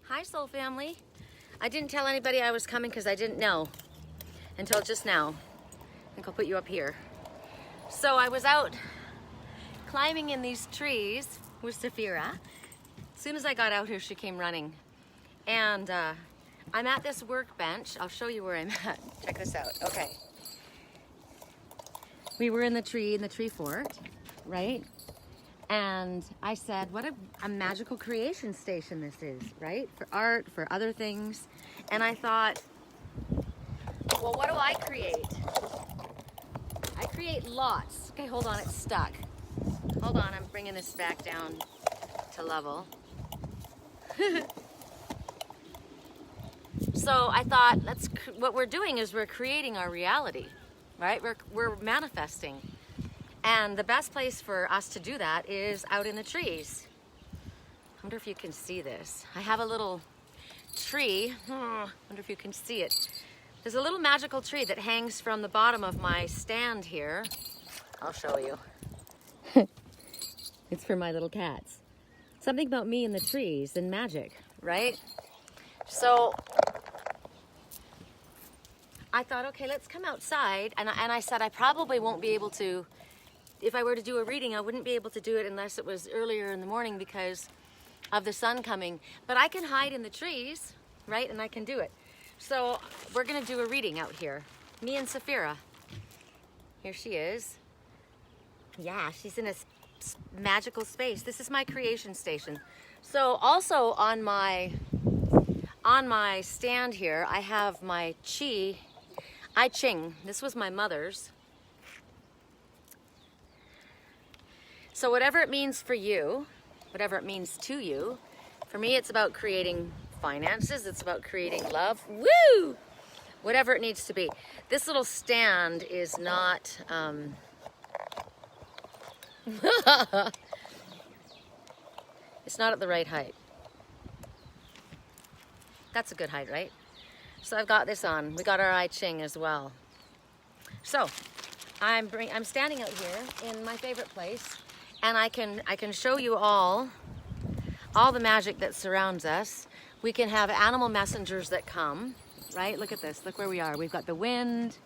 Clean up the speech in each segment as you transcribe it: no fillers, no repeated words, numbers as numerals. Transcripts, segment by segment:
Hi, Soul Family. I didn't tell anybody I was coming because I didn't know until just now. I think I'll put you up here. So I was out climbing in these trees with Sephyra. As soon as I got out here, she came running. And I'm at this workbench. I'll show you where I'm at. Check this out. Okay. We were in the tree fort, right? And I said, what a magical creation station this is, right? For art, for other things. And I thought, well, what do I create? I create lots. Okay, hold on, it's stuck. Hold on, I'm bringing this back down to level. So I thought, what we're doing is we're creating our reality, right? We're manifesting. And the best place for us to do that is out in the trees. I wonder if you can see this. I have a little tree. I wonder if you can see it. There's a little magical tree that hangs from the bottom of my stand here. I'll show you. It's for my little cats. Something about me and the trees and magic, right? So I thought, okay, let's come outside. And I said, I probably won't be able to, if I were to do a reading, I wouldn't be able to do it unless it was earlier in the morning because of the sun coming. But I can hide in the trees, right? And I can do it. So we're gonna do a reading out here. Me and Sephyra. Here she is. Yeah, she's in a magical space. This is my creation station. So also on my stand here, I have my I Ching. This was my mother's. So whatever it means for you, whatever it means to you, for me it's about creating finances, it's about creating love. Woo! Whatever it needs to be. This little stand is not it's not at the right height. That's a good height, right? So I've got this on. We got our I Ching as well. So I'm standing out here in my favorite place, and I can show you all the magic that surrounds us. We can have animal messengers that come, right? Look at this. Look where we are. We've got the wind.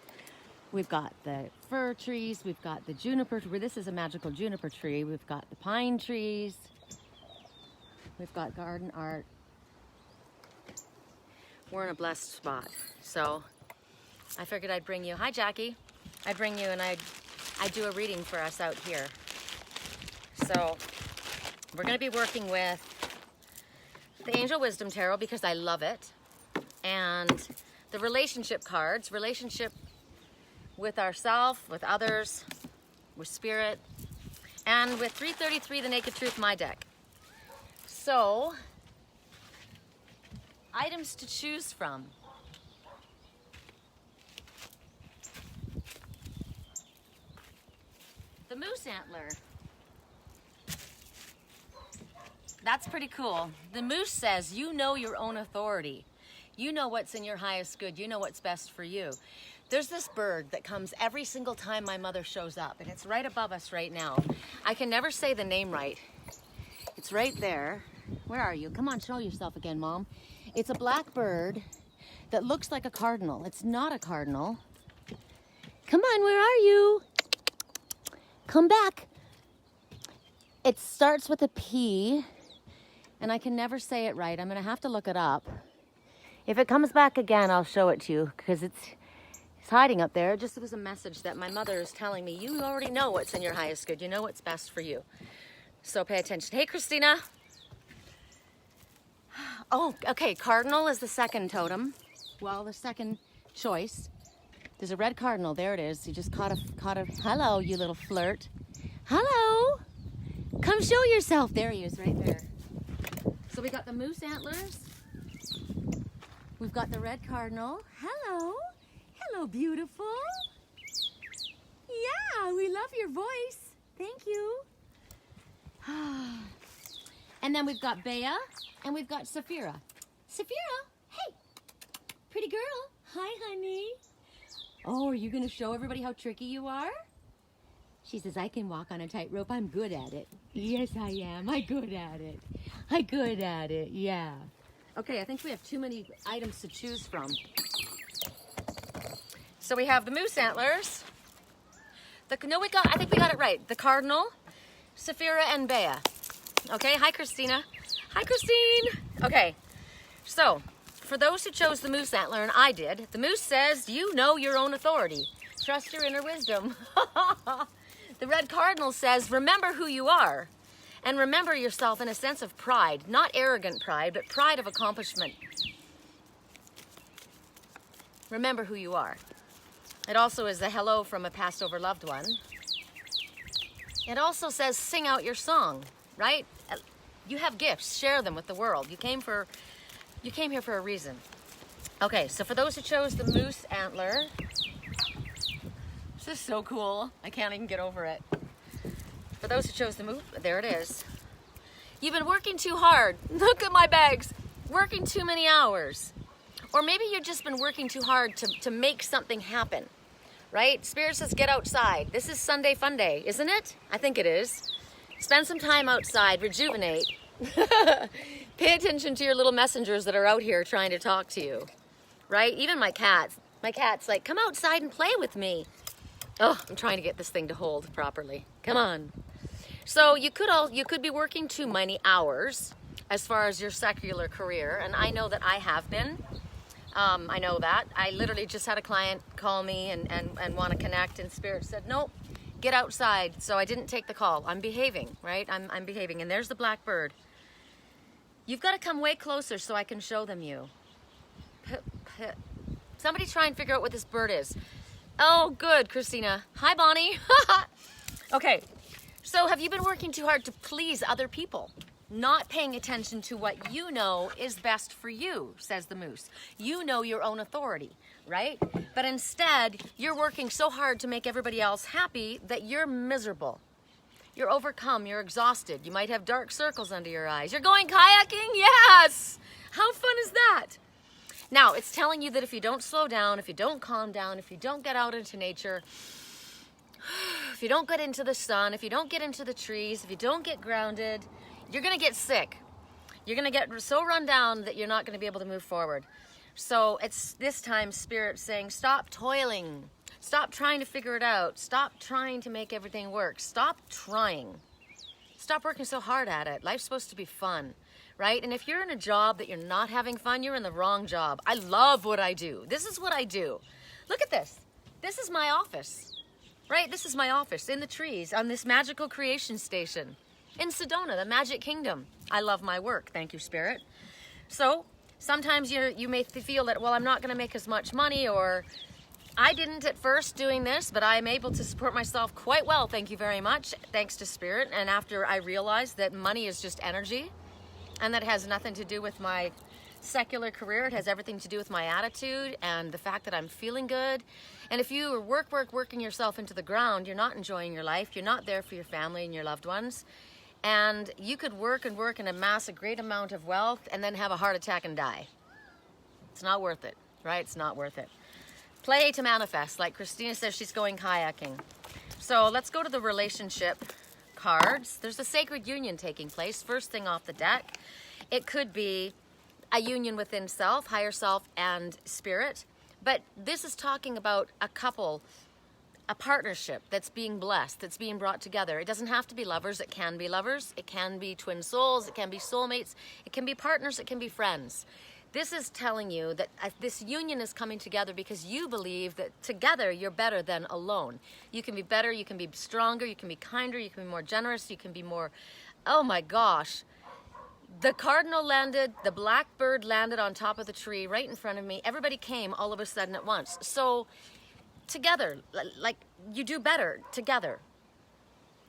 We've got the fir trees. We've got the juniper. This is a magical juniper tree. We've got the pine trees. We've got garden art. We're in a blessed spot. So I figured I'd bring you, hi Jackie. I'd bring you and I'd do a reading for us out here. So we're gonna be working with the Angel Wisdom Tarot because I love it. And the relationship cards, relationship with ourselves, with others, with spirit, and with 333, the Naked Truth, my deck. So, items to choose from. The moose antler. That's pretty cool. The moose says, you know your own authority. You know what's in your highest good. You know what's best for you. There's this bird that comes every single time my mother shows up, and it's right above us right now. I can never say the name right. It's right there. Where are you? Come on, show yourself again, Mom. It's a black bird that looks like a cardinal. It's not a cardinal. Come on, where are you? Come back. It starts with a P, and I can never say it right. I'm gonna have to look it up. If it comes back again, I'll show it to you because it's hiding up there. Just was a message that my mother is telling me. You already know what's in your highest good. You know what's best for you. So pay attention. Hey, Christina. Oh, okay. Cardinal is the second totem. Well, the second choice. There's a red cardinal. There it is. You just caught a. Hello, you little flirt. Hello. Come show yourself. There he is, right there. So we got the moose antlers. We've got the red cardinal. Hello. Hello, beautiful. Yeah, we love your voice. Thank you. And then we've got Baya and we've got Sephyra. Sephyra, hey, pretty girl. Hi, honey. Oh, are you going to show everybody how tricky you are? She says, I can walk on a tightrope. I'm good at it. Yes, I am. I'm good at it. I'm good at it. Yeah. Okay, I think we have too many items to choose from. So we have the moose antlers. I think we got it right. The Cardinal, Sephyra, and Baya. Okay, hi Christina. Hi Christine. Okay, so for those who chose the moose antler, and I did, the moose says, you know your own authority. Trust your inner wisdom. The Red Cardinal says, remember who you are. And remember yourself in a sense of pride, not arrogant pride, but pride of accomplishment. Remember who you are. It also is a hello from a passed over loved one. It also says, sing out your song, right? You have gifts, share them with the world. You came here for a reason. Okay, so for those who chose the moose antler, this is so cool. I can't even get over it. For those who chose the moose, there it is. You've been working too hard. Look at my bags. Working too many hours. Or maybe you've just been working too hard to make something happen, right? Spirit says get outside. This is Sunday Fun Day, isn't it? I think it is. Spend some time outside, rejuvenate. Pay attention to your little messengers that are out here trying to talk to you, right? Even my cat. My cat's like, come outside and play with me. Oh, I'm trying to get this thing to hold properly. Come on. So you could be working too many hours as far as your secular career, and I know that I have been. I know that. I literally just had a client call me and want to connect, and Spirit said, nope, get outside. So I didn't take the call. I'm behaving, right? I'm behaving. And there's the black bird. You've got to come way closer so I can show them you. Somebody try and figure out what this bird is. Oh, good, Christina. Hi, Bonnie. Okay, so have you been working too hard to please other people? Not paying attention to what you know is best for you, says the moose. You know your own authority, right? But instead, you're working so hard to make everybody else happy that you're miserable. You're overcome, you're exhausted. You might have dark circles under your eyes. You're going kayaking? Yes! How fun is that? Now, it's telling you that if you don't slow down, if you don't calm down, if you don't get out into nature, if you don't get into the sun, if you don't get into the trees, if you don't get grounded, you're going to get sick. You're going to get so run down that you're not going to be able to move forward. So it's this time Spirit saying, stop toiling. Stop trying to figure it out. Stop trying to make everything work. Stop trying. Stop working so hard at it. Life's supposed to be fun, right? And if you're in a job that you're not having fun, you're in the wrong job. I love what I do. This is what I do. Look at this. This is my office, right? This is my office in the trees on this magical creation station in Sedona, the Magic Kingdom. I love my work. Thank you, Spirit. So sometimes you may feel that, well, I'm not going to make as much money, or I didn't at first doing this, but I'm able to support myself quite well. Thank you very much. Thanks to Spirit. And after I realized that money is just energy, and that has nothing to do with my secular career, it has everything to do with my attitude and the fact that I'm feeling good. And if you are working yourself into the ground, you're not enjoying your life. You're not there for your family and your loved ones. And you could work and amass a great amount of wealth and then have a heart attack and die. It's not worth it, right? It's not worth it. Play to manifest, like Christina says she's going kayaking. So let's go to the relationship cards. There's a sacred union taking place, first thing off the deck. It could be a union within self, higher self, and spirit. But this is talking about a couple, a partnership that's being blessed, that's being brought together. It doesn't have to be lovers. It can be lovers. It can be twin souls. It can be soulmates. It can be partners. It can be friends. This is telling you that this union is coming together because you believe that together you're better than alone. You can be better, you can be stronger, you can be kinder, you can be more generous, you can be more, oh my gosh. The cardinal landed, the blackbird landed on top of the tree right in front of me. Everybody came all of a sudden at once. So together, like you do better together.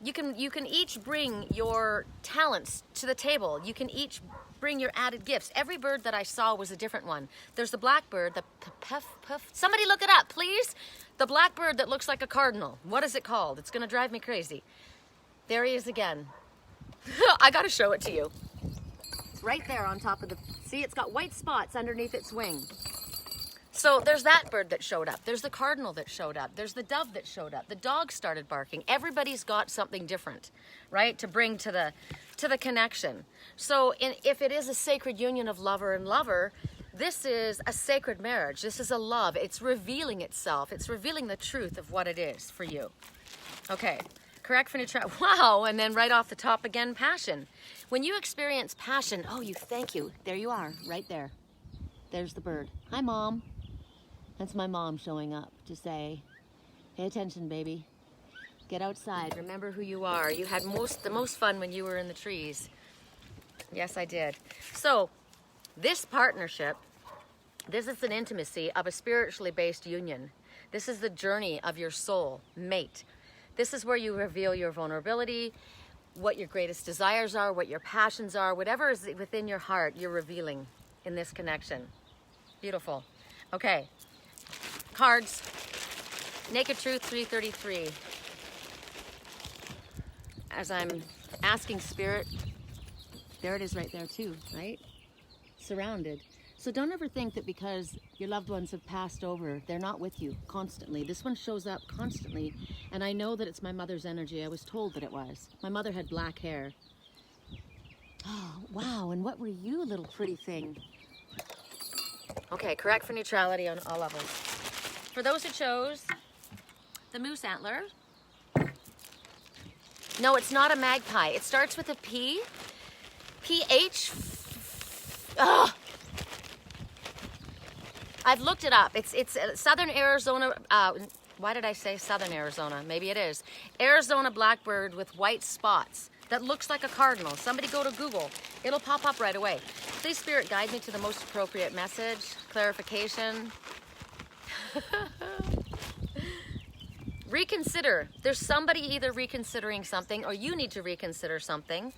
You can each bring your talents to the table. You can each bring your added gifts. Every bird that I saw was a different one. There's the blackbird, the puff. Somebody look it up, please. The blackbird that looks like a cardinal. What is it called? It's gonna drive me crazy. There he is again. I gotta show it to you. It's right there on top of the, see, it's got white spots underneath its wing. So there's that bird that showed up. There's the cardinal that showed up. There's the dove that showed up. The dog started barking. Everybody's got something different, right, to bring to to the connection. So if it is a sacred union of lover and lover, this is a sacred marriage. This is a love. It's revealing itself. It's revealing the truth of what it is for you. Okay, correct for neutrality. Wow, and then right off the top again, passion. When you experience passion, oh, thank you. There you are, right there. There's the bird. Hi, Mom. That's my mom showing up to say, pay attention, baby. Get outside. Remember who you are. You had the most fun when you were in the trees. Yes, I did. So, this partnership, this is an intimacy of a spiritually based union. This is the journey of your soul mate. This is where you reveal your vulnerability, what your greatest desires are, what your passions are, whatever is within your heart, you're revealing in this connection. Beautiful. Okay. Cards. Naked Truth 333. As I'm asking Spirit, there it is right there too, right? Surrounded. So don't ever think that because your loved ones have passed over, they're not with you constantly. This one shows up constantly, and I know that it's my mother's energy. I was told that it was. My mother had black hair. Oh, wow, and what were you, little pretty thing? Okay, correct for neutrality on all levels. For those who chose the moose antler, no, it's not a magpie. It starts with a P. P-H. Ugh. I've looked it up. It's southern Arizona. Why did I say southern Arizona? Maybe it is. Arizona blackbird with white spots that looks like a cardinal. Somebody go to Google. It'll pop up right away. Please, Spirit, guide me to the most appropriate message, clarification. Reconsider. There's somebody either reconsidering something or you need to reconsider something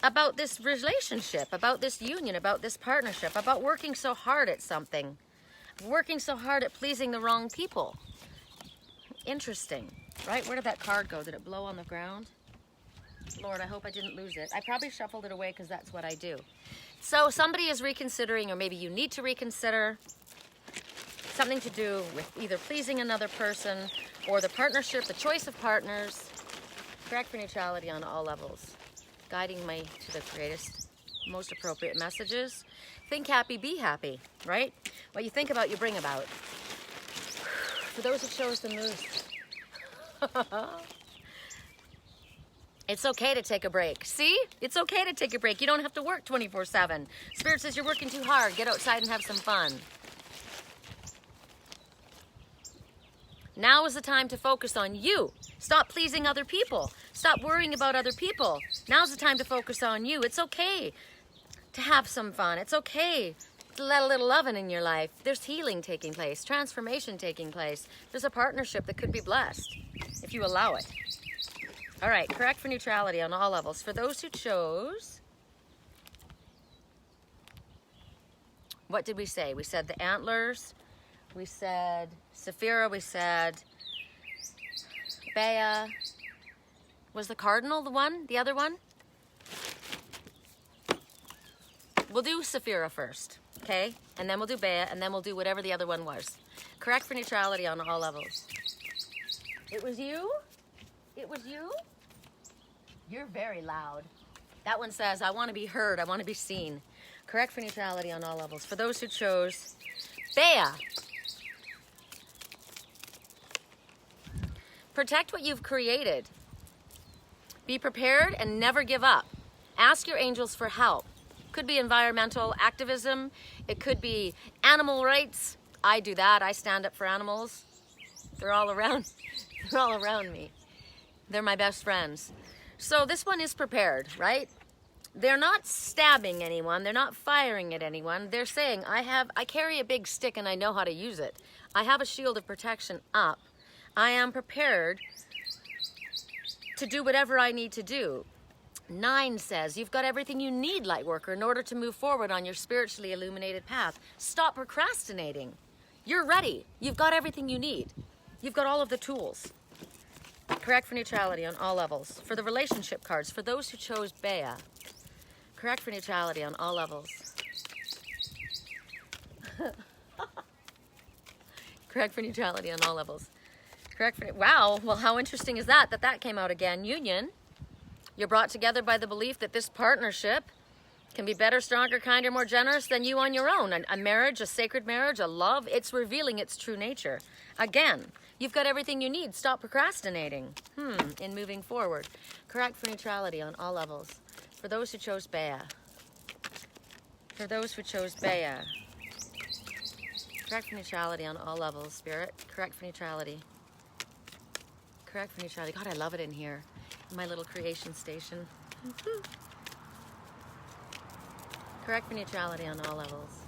about this relationship, about this union, about this partnership, about working so hard at something, working so hard at pleasing the wrong people. Interesting, right? Where did that card go? Did it blow on the ground? Lord, I hope I didn't lose it. I probably shuffled it away because that's what I do. So somebody is reconsidering, or maybe you need to reconsider something to do with either pleasing another person or the partnership, the choice of partners. Correct for neutrality on all levels. Guiding me to the greatest, most appropriate messages. Think happy, be happy, right? What you think about, you bring about. For those who chose the moose. It's okay to take a break. See? It's okay to take a break. You don't have to work 24/7. Spirit says you're working too hard. Get outside and have some fun. Now is the time to focus on you. Stop pleasing other people. Stop worrying about other people. Now's the time to focus on you. It's okay to have some fun. It's okay to let a little love in your life. There's healing taking place, transformation taking place. There's a partnership that could be blessed if you allow it. All right, correct for neutrality on all levels. For those who chose, what did we say? We said the antlers. We said Sephyra, we said Baya. Was the cardinal the one? The other one? We'll do Sephyra first, okay? And then we'll do Baya, and then we'll do whatever the other one was. Correct for neutrality on all levels. It was you? It was you? You're very loud. That one says, I want to be heard, I want to be seen. Correct for neutrality on all levels. For those who chose Baya. Protect what you've created. Be prepared and never give up. Ask your angels for help. Could be environmental activism. It could be animal rights. I do that. I stand up for animals. They're all around. They're all around me. They're my best friends. So this one is prepared, right? They're not stabbing anyone. They're not firing at anyone. They're saying, I carry a big stick and I know how to use it. I have a shield of protection up. I am prepared to do whatever I need to do. 9 says, you've got everything you need, light worker, in order to move forward on your spiritually illuminated path. Stop procrastinating. You're ready. You've got everything you need. You've got all of the tools. Correct for neutrality on all levels. For the relationship cards, for those who chose Baya, correct for neutrality on all levels. Correct for neutrality on all levels. Correct for, wow, well, how interesting is that that came out again? Union, You're brought together by the belief that this partnership can be better, stronger, kinder, more generous than you on your own. A marriage, a sacred marriage, a love, it's revealing its true nature. Again, you've got everything you need. Stop procrastinating in moving forward. Correct for neutrality on all levels. For those who chose Baya. For those who chose Baya. Correct for neutrality on all levels, Spirit. Correct for neutrality. Correct for neutrality. God, I love it in here. In my little creation station. Correct for neutrality on all levels.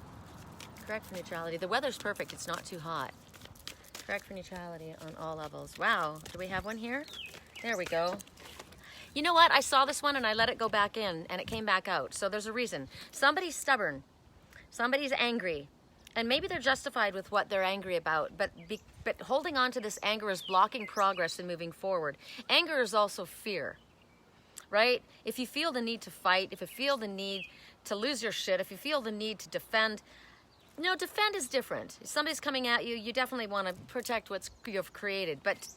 Correct for neutrality. The weather's perfect. It's not too hot. Correct for neutrality on all levels. Wow. Do we have one here? There we go. You know what? I saw this one and I let it go back in and it came back out. So there's a reason. Somebody's stubborn. Somebody's angry. And maybe they're justified with what they're angry about. But holding on to this anger is blocking progress and moving forward. Anger is also fear. Right? If you feel the need to fight, if you feel the need to lose your shit, if you feel the need to defend, defend is different. If somebody's coming at you, you definitely want to protect what you've created. But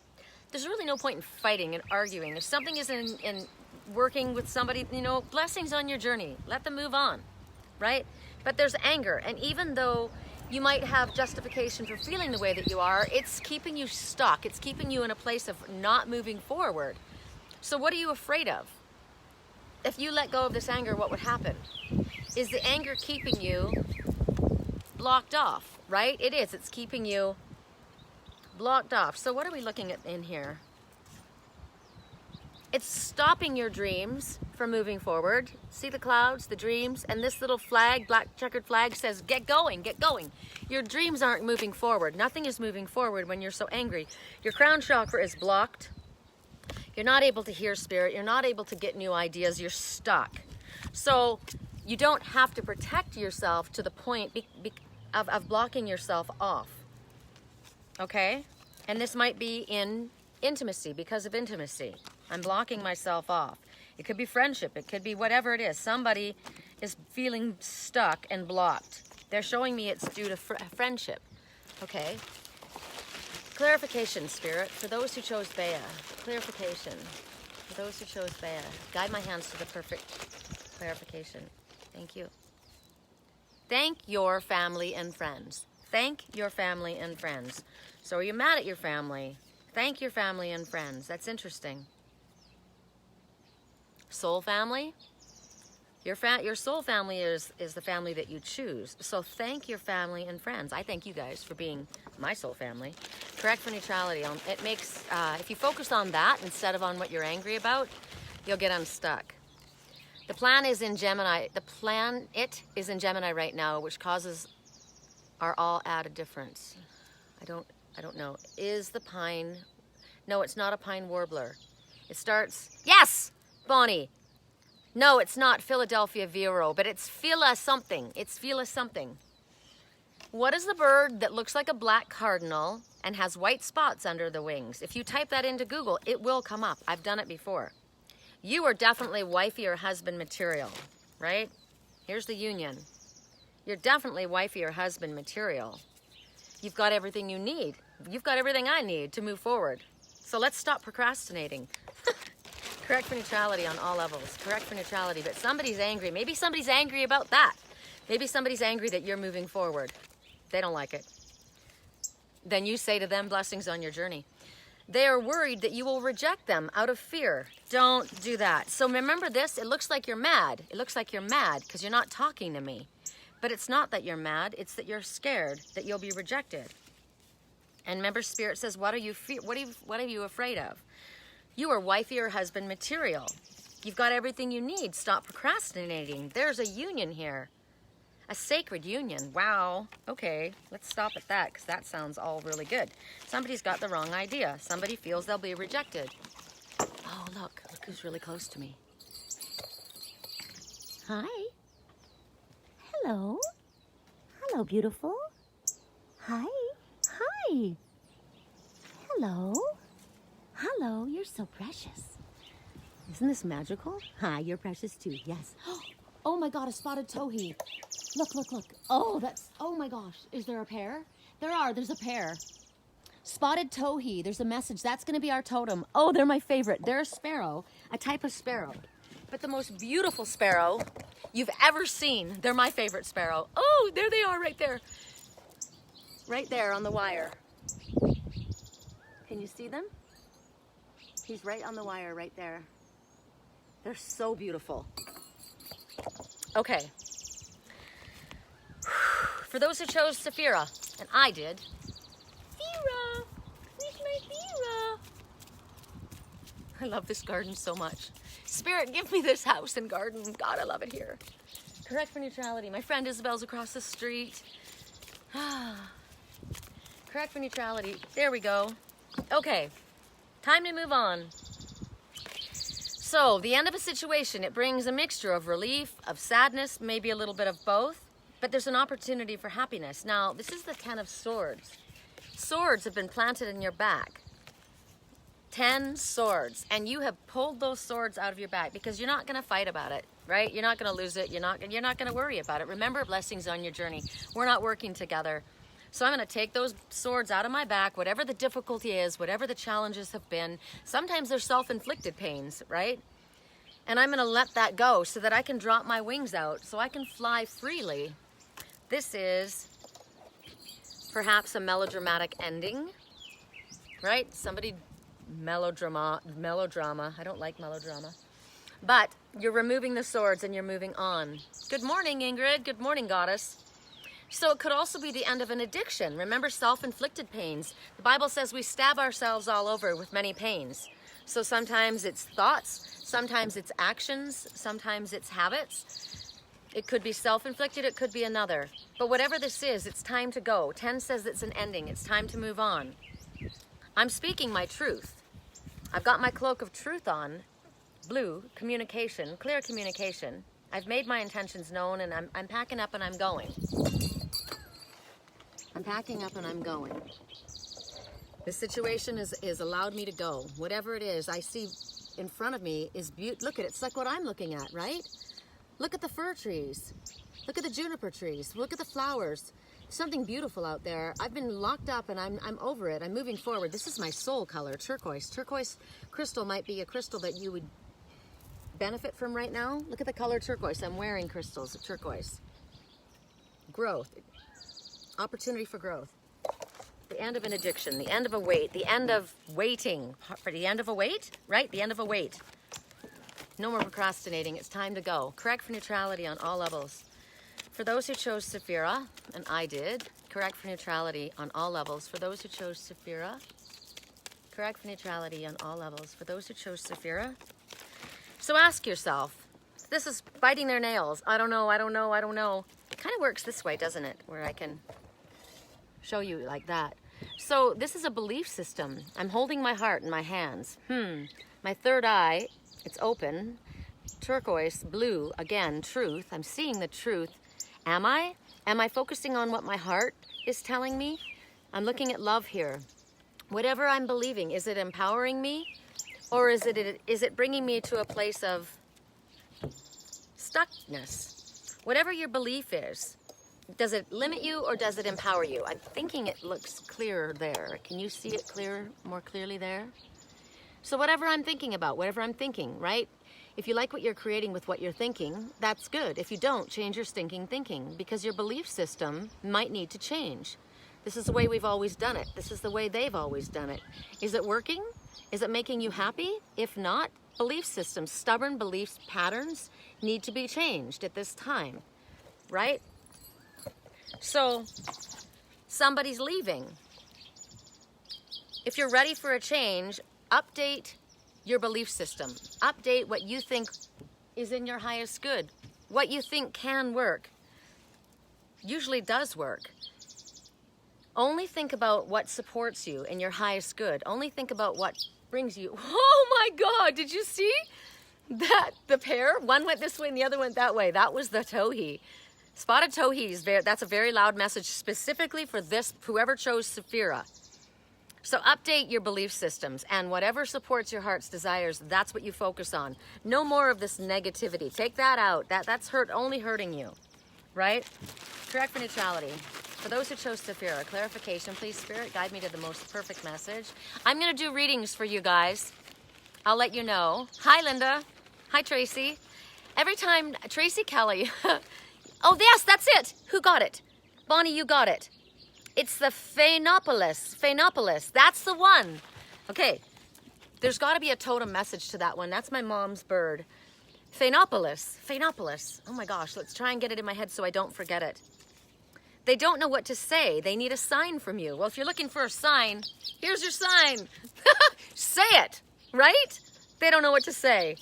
there's really no point in fighting and arguing. If something is in working with somebody, blessings on your journey. Let them move on, right? But there's anger. And even though you might have justification for feeling the way that you are, it's keeping you stuck. It's keeping you in a place of not moving forward. So what are you afraid of? If you let go of this anger, what would happen? Is the anger keeping you blocked off, right? It is. It's keeping you blocked off. So what are we looking at in here? It's stopping your dreams from moving forward. See the clouds, the dreams, and this little flag, black checkered flag says, get going, get going. Your dreams aren't moving forward. Nothing is moving forward when you're so angry. Your crown chakra is blocked. You're not able to hear spirit. You're not able to get new ideas. You're stuck. So you don't have to protect yourself to the point of blocking yourself off. Okay? And this might be in intimacy, because of intimacy. I'm blocking myself off. It could be friendship. It could be whatever it is. Somebody is feeling stuck and blocked. They're showing me it's due to friendship. Okay? Clarification, Spirit, for those who chose Baya. Clarification, for those who chose Baya. Guide my hands to the perfect clarification. Thank you. Thank your family and friends. Thank your family and friends. So are you mad at your family? Thank your family and friends. That's interesting. Soul family? Your soul family is the family that you choose. So thank your family and friends. I thank you guys for being my soul family. Correct for neutrality. It makes, if you focus on that instead of on what you're angry about, you'll get unstuck. The plan is in Gemini. It is in Gemini right now, which causes our all added difference. I don't know. Is the pine? No, it's not a pine warbler. It starts. Yes, Bonnie. No, it's not Philadelphia Vero, but it's Phila something. It's Phila something. What is the bird that looks like a black cardinal and has white spots under the wings? If you type that into Google, it will come up. I've done it before. You are definitely wifey or husband material, right? Here's the union. You're definitely wifey or husband material. You've got everything you need. You've got everything I need to move forward. So let's stop procrastinating. Correct for neutrality on all levels. Correct for neutrality, but somebody's angry. Maybe somebody's angry about that. Maybe somebody's angry that you're moving forward. They don't like it. Then you say to them, blessings on your journey. They are worried that you will reject them out of fear. Don't do that. So remember this, it looks like you're mad. It looks like you're mad because you're not talking to me. But it's not that you're mad, it's that you're scared that you'll be rejected. And remember, Spirit says, what are you afraid of? You are wifey or husband material. You've got everything you need. Stop procrastinating. There's a union here. A sacred union. Wow. Okay, let's stop at that because that sounds all really good. Somebody's got the wrong idea. Somebody feels they'll be rejected. Oh, look who's really close to me. Hi. Hello. Hello, beautiful. Hi. Hi. Hello. Hello, you're so precious. Isn't this magical? Hi, you're precious too, yes. Oh my God, a spotted towhee. Look, look, look. Oh, my gosh. Is there a pair? There's a pair. Spotted towhee, there's a message. That's gonna be our totem. Oh, they're my favorite. They're a sparrow. a type of sparrow, but the most beautiful sparrow you've ever seen. They're my favorite sparrow. Oh, there they are right there. Right there on the wire. Can you see them? He's right on the wire right there. They're so beautiful. Okay. For those who chose Sephyra, and I did. Sephyra! Where's my Sephyra? I love this garden so much. Spirit, give me this house and garden. God, I love it here. Correct for neutrality. My friend Isabel's across the street. Correct for neutrality. There we go. Okay, time to move on. So, the end of a situation, it brings a mixture of relief, of sadness, maybe a little bit of both, but there's an opportunity for happiness. Now, this is the 10 of Swords. Swords have been planted in your back. 10 swords, and you have pulled those swords out of your back because you're not going to fight about it, right? You're not going to lose it. You're not going to worry about it. Remember, blessings on your journey. We're not working together. So I'm going to take those swords out of my back, whatever the difficulty is, whatever the challenges have been. Sometimes they're self-inflicted pains, right? And I'm going to let that go so that I can drop my wings out, so I can fly freely. This is perhaps a melodramatic ending, right? Somebody melodrama. I don't like melodrama. But you're removing the swords and you're moving on. Good morning, Ingrid. Good morning, Goddess. So it could also be the end of an addiction. Remember, self-inflicted pains. The Bible says we stab ourselves all over with many pains. So sometimes it's thoughts, sometimes it's actions, sometimes it's habits. It could be self-inflicted, it could be another. But whatever this is, it's time to go. 10 says it's an ending. It's time to move on. I'm speaking my truth. I've got my cloak of truth on. Blue, communication, clear communication. I've made my intentions known, and I'm packing up and I'm going. I'm packing up and I'm going. This situation is allowed me to go. Whatever it is I see in front of me is beautiful. Look at it. It's like what I'm looking at, right? Look at the fir trees. Look at the juniper trees. Look at the flowers. Something beautiful out there. I've been locked up and I'm over it. I'm moving forward. This is my soul color, turquoise. Turquoise crystal might be a crystal that you would benefit from right now. Look at the color turquoise. I'm wearing crystals of turquoise. Growth. Opportunity for growth. The end of an addiction. The end of a wait. The end of waiting. For the end of a wait, right? The end of a wait. No more procrastinating. It's time to go. Correct for neutrality on all levels. For those who chose Sephyra, and I did, correct for neutrality on all levels. For those who chose Sephyra, correct for neutrality on all levels. For those who chose Sephyra. So ask yourself, this is biting their nails. I don't know. It kind of works this way, doesn't it? Where I can show you like that. So this is a belief system. I'm holding my heart in my hands. My third eye, it's open. Turquoise, blue, again, truth. I'm seeing the truth. Am I? Am I focusing on what my heart is telling me? I'm looking at love here. Whatever I'm believing, is it empowering me? Or is it bringing me to a place of stuckness? Whatever your belief is, does it limit you or does it empower you? I'm thinking it looks clearer there. Can you see it more clearly there? So whatever I'm thinking about, whatever I'm thinking, right? If you like what you're creating with what you're thinking, that's good. If you don't, change your stinking thinking because your belief system might need to change. This is the way we've always done it. This is the way they've always done it. Is it working? Is it making you happy? If not, belief systems, stubborn belief patterns need to be changed at this time, right? So, somebody's leaving. If you're ready for a change, update your belief system. Update what you think is in your highest good. What you think can work. Usually does work. Only think about what supports you in your highest good. Only think about what brings you. Oh my God, did you see that? The pair? One went this way and the other went that way. That was the towhee. Spotted towhees, that's a very loud message specifically for this, whoever chose Sephyra. So update your belief systems and whatever supports your heart's desires, that's what you focus on. No more of this negativity. Take that out. That's only hurting you, right? Correct for neutrality. For those who chose Sephyra, clarification, please, Spirit, guide me to the most perfect message. I'm going to do readings for you guys. I'll let you know. Hi, Linda. Hi, Tracy. Every time, Tracy Kelly. Oh, yes, that's it. Who got it? Bonnie, you got it. It's the Phaenopolis. That's the one. Okay, there's got to be a totem message to that one. That's my mom's bird. Phaenopolis. Oh my gosh, let's try and get it in my head so I don't forget it. They don't know what to say. They need a sign from you. Well, if you're looking for a sign, here's your sign. Say it, right? They don't know what to say.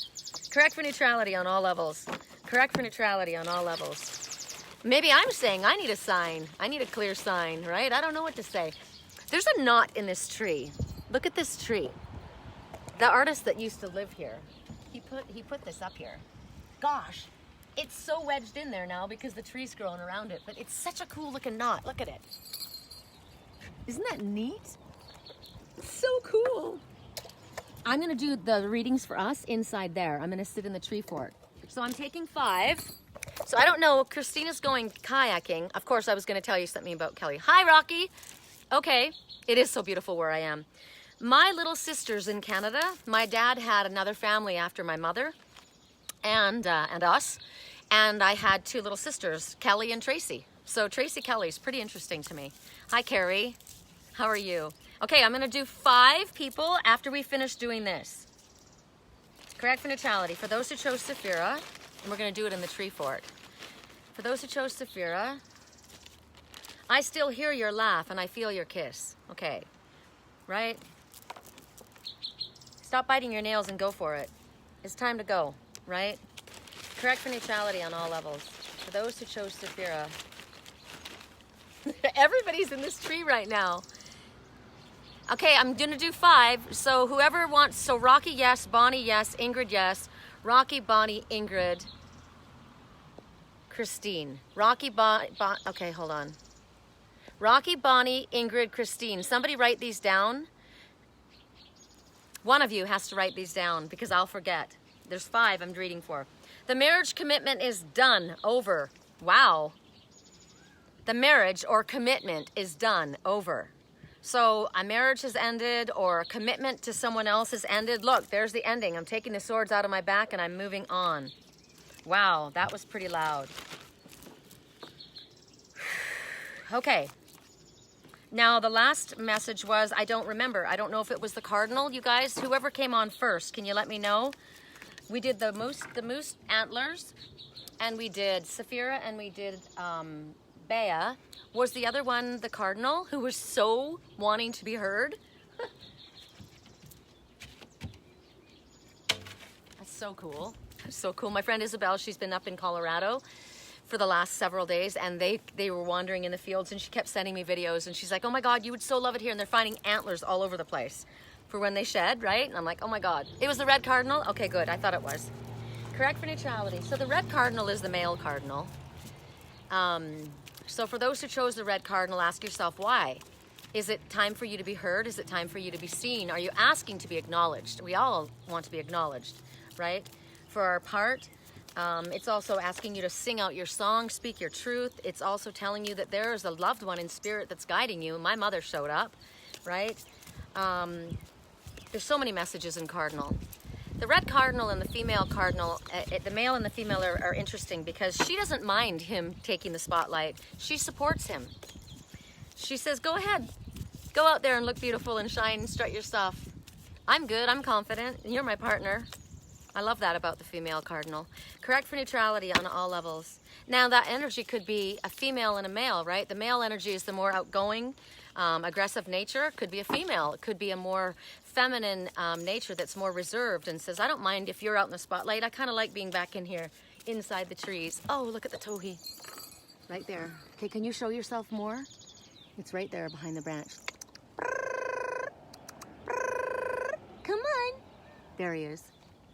Correct for neutrality on all levels. Correct for neutrality on all levels. Maybe I'm saying I need a sign. I need a clear sign, right? I don't know what to say. There's a knot in this tree. Look at this tree. The artist that used to live here, he put this up here. Gosh, it's so wedged in there now because the tree's growing around it, but it's such a cool looking knot. Look at it. Isn't that neat? It's so cool. I'm gonna do the readings for us inside there. I'm gonna sit in the tree fort. So I'm taking 5. So I don't know, Christina's going kayaking. Of course, I was gonna tell you something about Kelly. Hi, Rocky. Okay, it is so beautiful where I am. My little sister's in Canada. My dad had another family after my mother and us. And I had 2 little sisters, Kelly and Tracy. So Tracy Kelly's pretty interesting to me. Hi, Carrie. How are you? Okay, I'm gonna do 5 people after we finish doing this. Correct for neutrality. For those who chose Sephyra, and we're gonna do it in the tree fort. For those who chose Sephyra, I still hear your laugh and I feel your kiss. Okay, right? Stop biting your nails and go for it. It's time to go, right? Correct for neutrality on all levels. For those who chose Sephyra. Everybody's in this tree right now. Okay, I'm gonna do 5. So whoever wants, so Rocky, yes. Bonnie, yes. Ingrid, yes. Rocky, Bonnie, Ingrid, Christine. Rocky, okay, hold on. Rocky, Bonnie, Ingrid, Christine. Somebody write these down. One of you has to write these down because I'll forget. There's 5 I'm reading for. The marriage commitment is done, over. Wow. The marriage or commitment is done, over. So a marriage has ended or a commitment to someone else has ended. Look, there's the ending. I'm taking the swords out of my back and I'm moving on. Wow, that was pretty loud. Okay. Now the last message was, I don't remember. I don't know if it was the cardinal, you guys. Whoever came on first, can you let me know? We did the moose antlers, and we did Sephyra, and we did Baya. Was the other one the cardinal, who was so wanting to be heard? That's so cool. That's so cool. My friend Isabel, she's been up in Colorado for the last several days, and they were wandering in the fields, and she kept sending me videos, and she's like, oh my God, you would so love it here, and they're finding antlers all over the place for when they shed, right? And I'm like, oh my God. It was the red cardinal? Okay, good. I thought it was. Correct for neutrality. So the red cardinal is the male cardinal. So for those who chose the red cardinal, ask yourself why. Is it time for you to be heard? Is it time for you to be seen? Are you asking to be acknowledged? We all want to be acknowledged, right? For our part, it's also asking you to sing out your song, speak your truth. It's also telling you that there is a loved one in spirit that's guiding you. My mother showed up, right? There's so many messages in cardinal. The red cardinal and the female cardinal, the male and the female are interesting because she doesn't mind him taking the spotlight. She supports him. She says, go ahead. Go out there and look beautiful and shine and strut your stuff. I'm good, I'm confident, and you're my partner. I love that about the female cardinal. Correct for neutrality on all levels. Now that energy could be a female and a male, right? The male energy is the more outgoing, aggressive nature. Could be a female. It could be a more feminine nature that's more reserved and says, I don't mind if you're out in the spotlight. I kind of like being back in here inside the trees. Oh, look at the towhee. Right there. Okay, can you show yourself more? It's right there behind the branch. Come on. There he is.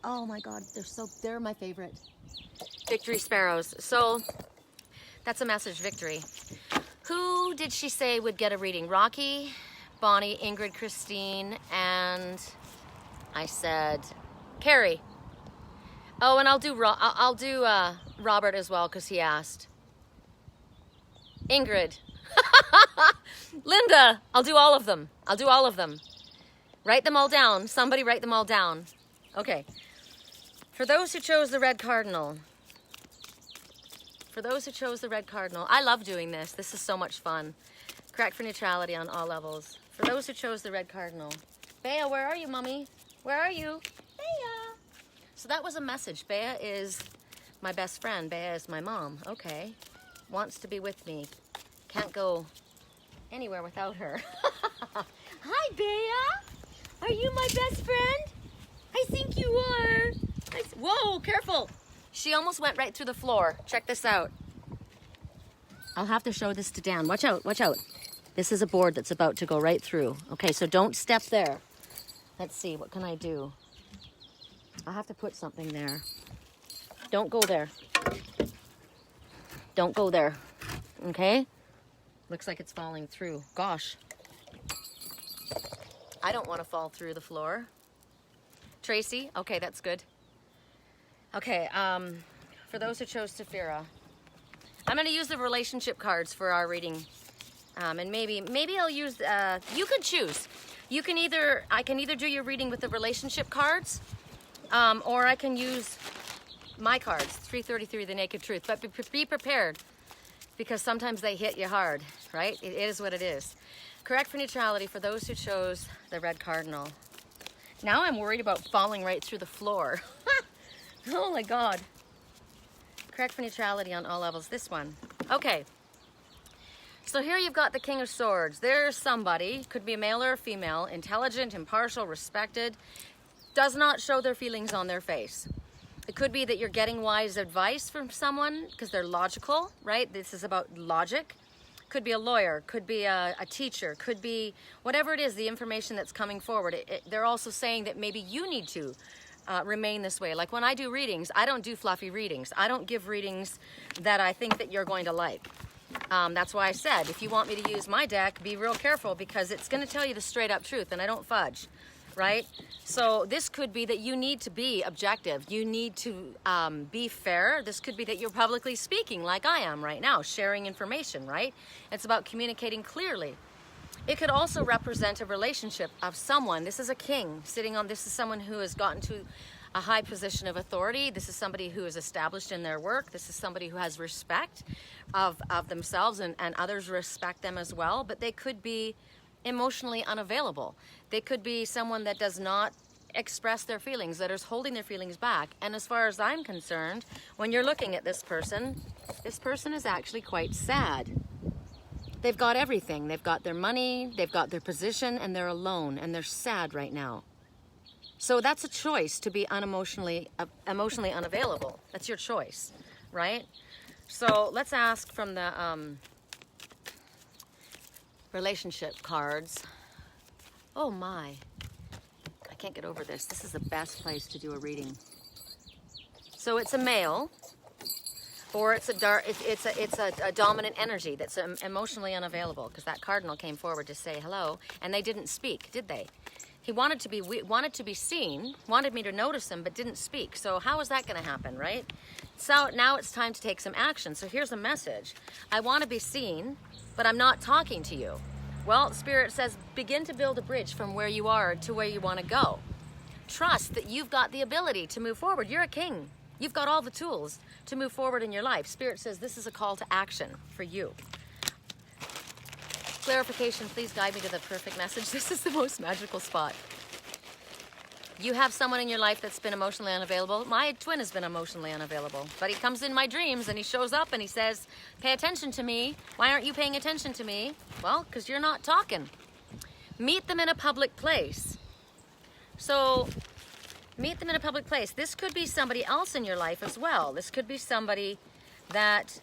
Oh my God, they're my favorite. Victory sparrows. So that's a message, victory. Who did she say would get a reading? Rocky, Bonnie, Ingrid, Christine, and I said Carrie. Oh, and I'll do Robert as well because he asked. Ingrid. Linda. I'll do all of them. I'll do all of them. Write them all down. Somebody write them all down. Okay. For those who chose the Red Cardinal, I love doing this. This is so much fun. Correct for neutrality on all levels. For those who chose the Red Cardinal. Baya, where are you, Mommy? Where are you? Baya. So that was a message. Baya is my best friend. Baya is my mom. Okay. Wants to be with me. Can't go anywhere without her. Hi, Baya. Are you my best friend? I think you are. Whoa, careful. She almost went right through the floor. Check this out. I'll have to show this to Dan. Watch out, watch out. This is a board that's about to go right through. Okay, so don't step there. Let's see, what can I do? I'll have to put something there. Don't go there. Don't go there. Okay? Looks like it's falling through. Gosh. I don't want to fall through the floor. Tracy? Okay, that's good. Okay, for those who chose Sephyra, I'm going to use the relationship cards for our reading. And maybe I'll use, you could choose. I can either do your reading with the relationship cards, or I can use my cards, 333, the Naked Truth. But be prepared, because sometimes they hit you hard, right? It is what it is. Correct for neutrality for those who chose the Red Cardinal. Now I'm worried about falling right through the floor. Oh my God. Correct for neutrality on all levels. This one. Okay. So here you've got the King of Swords. There's somebody, could be a male or a female, intelligent, impartial, respected, does not show their feelings on their face. It could be that you're getting wise advice from someone because they're logical, right? This is about logic. Could be a lawyer, could be a teacher, could be whatever it is, the information that's coming forward. They're also saying that maybe you need to remain this way. Like when I do readings, I don't do fluffy readings. I don't give readings that I think that you're going to like. That's why I said, if you want me to use my deck, be real careful, because it's going to tell you the straight up truth, and I don't fudge, right? So this could be that you need to be objective. You need to be fair. This could be that you're publicly speaking like I am right now, sharing information, right? It's about communicating clearly. It could also represent a relationship of someone. This is a king sitting on, this is someone who has gotten to a high position of authority. This is somebody who is established in their work. This is somebody who has respect of themselves, and others respect them as well. But they could be emotionally unavailable. They could be someone that does not express their feelings, that is holding their feelings back. And as far as I'm concerned, when you're looking at this person is actually quite sad. They've got everything. They've got their money, they've got their position, and they're alone, and they're sad right now. So that's a choice, to be emotionally unavailable. That's your choice, right? So let's ask from the relationship cards. Oh my, I can't get over this. This is the best place to do a reading. So it's a male, or it's a dominant energy that's emotionally unavailable, because that cardinal came forward to say hello, and they didn't speak, did they? He wanted to be seen, wanted me to notice him, but didn't speak. So how is that going to happen, right? So now it's time to take some action. So here's a message. I want to be seen, but I'm not talking to you. Well, Spirit says, begin to build a bridge from where you are to where you want to go. Trust that you've got the ability to move forward. You're a king. You've got all the tools to move forward in your life. Spirit says this is a call to action for you. Clarification, please guide me to the perfect message. This is the most magical spot. You have someone in your life that's been emotionally unavailable. My twin has been emotionally unavailable, but he comes in my dreams and he shows up and he says, pay attention to me. Why aren't you paying attention to me? Well, because you're not talking. Meet them in a public place. So meet them in a public place. This could be somebody else in your life as well. This could be somebody that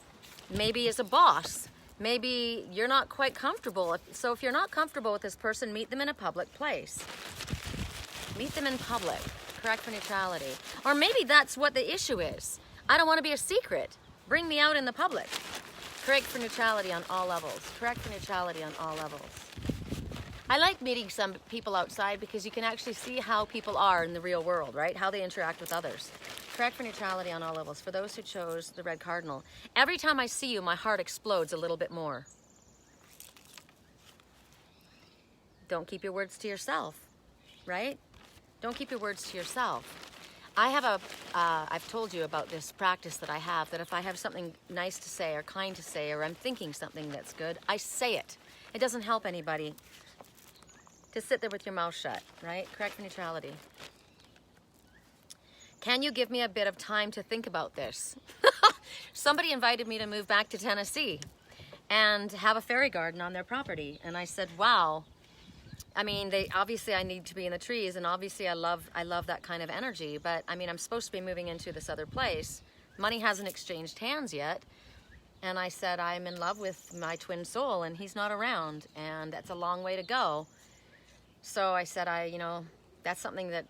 maybe is a boss. Maybe you're not quite comfortable. So if you're not comfortable with this person, meet them in a public place. Meet them in public. Correct for neutrality. Or maybe that's what the issue is. I don't want to be a secret. Bring me out in the public. Correct for neutrality on all levels. Correct for neutrality on all levels. I like meeting some people outside because you can actually see how people are in the real world, right? How they interact with others. Correct for neutrality on all levels. For those who chose the Red Cardinal, every time I see you, my heart explodes a little bit more. Don't keep your words to yourself, right? Don't keep your words to yourself. I have I've told you about this practice that I have, that if I have something nice to say or kind to say, or I'm thinking something that's good, I say it. It doesn't help anybody to sit there with your mouth shut, right? Correct for neutrality. Can you give me a bit of time to think about this? Somebody invited me to move back to Tennessee and have a fairy garden on their property. And I said, wow. I mean, obviously I need to be in the trees, and obviously I love that kind of energy, but I mean, I'm supposed to be moving into this other place. Money hasn't exchanged hands yet. And I said, I'm in love with my twin soul and he's not around, and that's a long way to go. So I said, that's something that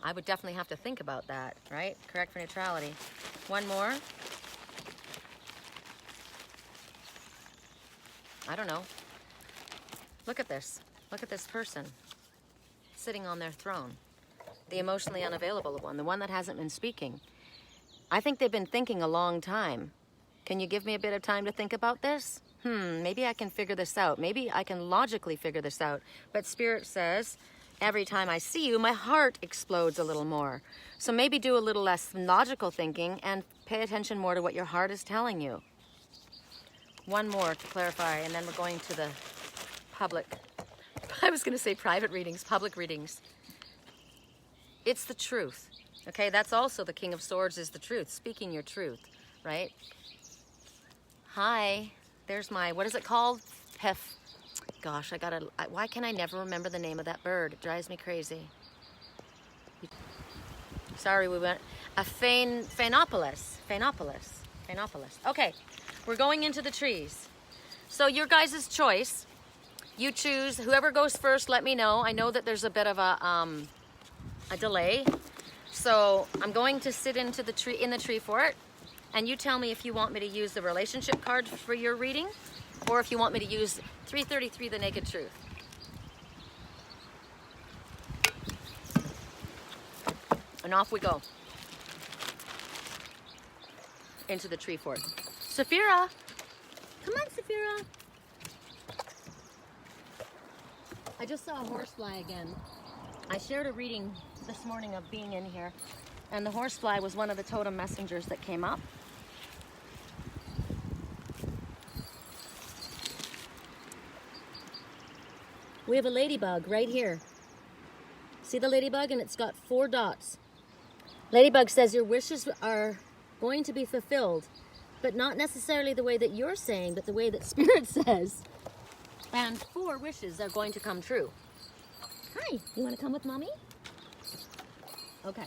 I would definitely have to think about that, right? Correct for neutrality. One more. I don't know. Look at this. Look at this person sitting on their throne. The emotionally unavailable one, the one that hasn't been speaking. I think they've been thinking a long time. Can you give me a bit of time to think about this? Maybe I can figure this out. Maybe I can logically figure this out. But Spirit says, every time I see you, my heart explodes a little more. So maybe do a little less logical thinking and pay attention more to what your heart is telling you. One more to clarify, and then we're going to the public. I was going to say private readings, public readings. It's the truth. Okay, that's also the King of Swords, is the truth. Speaking your truth, right? Hi, there's my, what is it called? Gosh, why can I never remember the name of that bird? It drives me crazy. Sorry, we went, a Phainopolis. Okay, we're going into the trees. So your guys' choice. You choose, whoever goes first, let me know. I know that there's a bit of a delay. So I'm going to sit in the tree fort, and you tell me if you want me to use the relationship card for your reading, or if you want me to use 333, the naked truth. And off we go. Into the tree fort. Sephyra! Come on, Sephyra! I just saw a horsefly again. I shared a reading this morning of being in here, and the horsefly was one of the totem messengers that came up. We have a ladybug right here. See the ladybug? And it's got 4 dots. Ladybug says your wishes are going to be fulfilled, but not necessarily the way that you're saying, but the way that Spirit says. And 4 wishes are going to come true. Hi, you want to come with Mommy? Okay.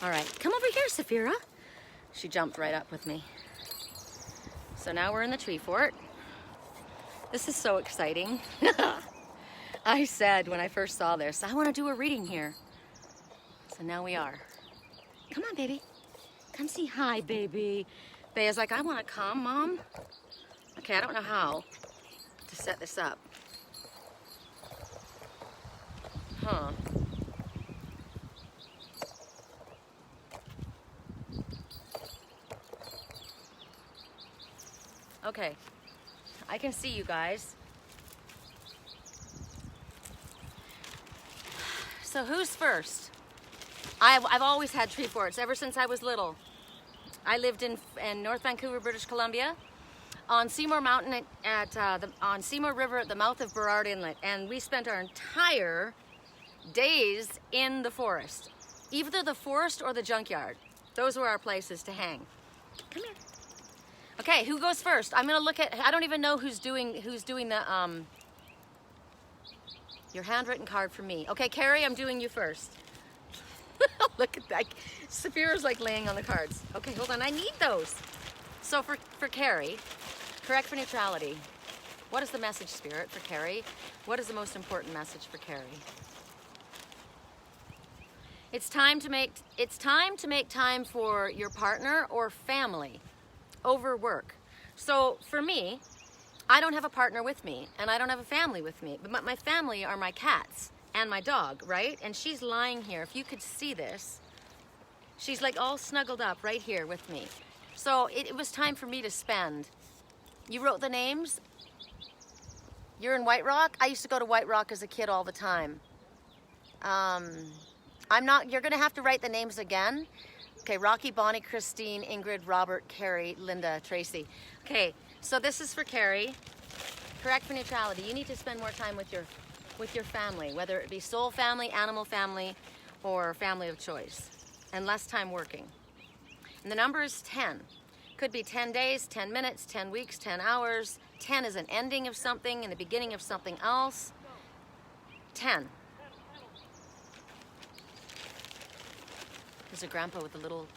All right, come over here, Sephyra. She jumped right up with me. So now we're in the tree fort. This is so exciting. I said when I first saw this, I want to do a reading here. So now we are. Come on, baby. Come say hi, baby. Baya's like, I want to come, Mom. Okay, I don't know how to set this up. Huh. Okay, I can see you guys. So who's first? I've always had tree forts ever since I was little. I lived in North Vancouver, British Columbia, on Seymour Mountain on Seymour River at the mouth of Burrard Inlet, and we spent our entire days in the forest, either the forest or the junkyard. Those were our places to hang. Come here. Okay, who goes first? I'm gonna look at. I don't even know who's doing the your handwritten card for me. Okay, Carrie, I'm doing you first. Look at that. Sephyra's like laying on the cards. Okay, hold on. I need those. So for Carrie, correct for neutrality. What is the message, Spirit, for Carrie? What is the most important message for Carrie? It's time to make time for your partner or family over work. So for me, I don't have a partner with me, and I don't have a family with me, but my family are my cats and my dog, right? And she's lying here. If you could see this, she's like all snuggled up right here with me. So it was time for me to spend. You wrote the names? You're in White Rock? I used to go to White Rock as a kid all the time. I'm not, you're gonna have to write the names again. Okay, Rocky, Bonnie, Christine, Ingrid, Robert, Carrie, Linda, Tracy. Okay, so this is for Carrie. Correct for neutrality. You need to spend more time with your family, whether it be soul family, animal family, or family of choice, and less time working. And the number is 10. Could be 10 days, 10 minutes, 10 weeks, 10 hours. 10 is an ending of something and the beginning of something else. 10. There's a grandpa with a little,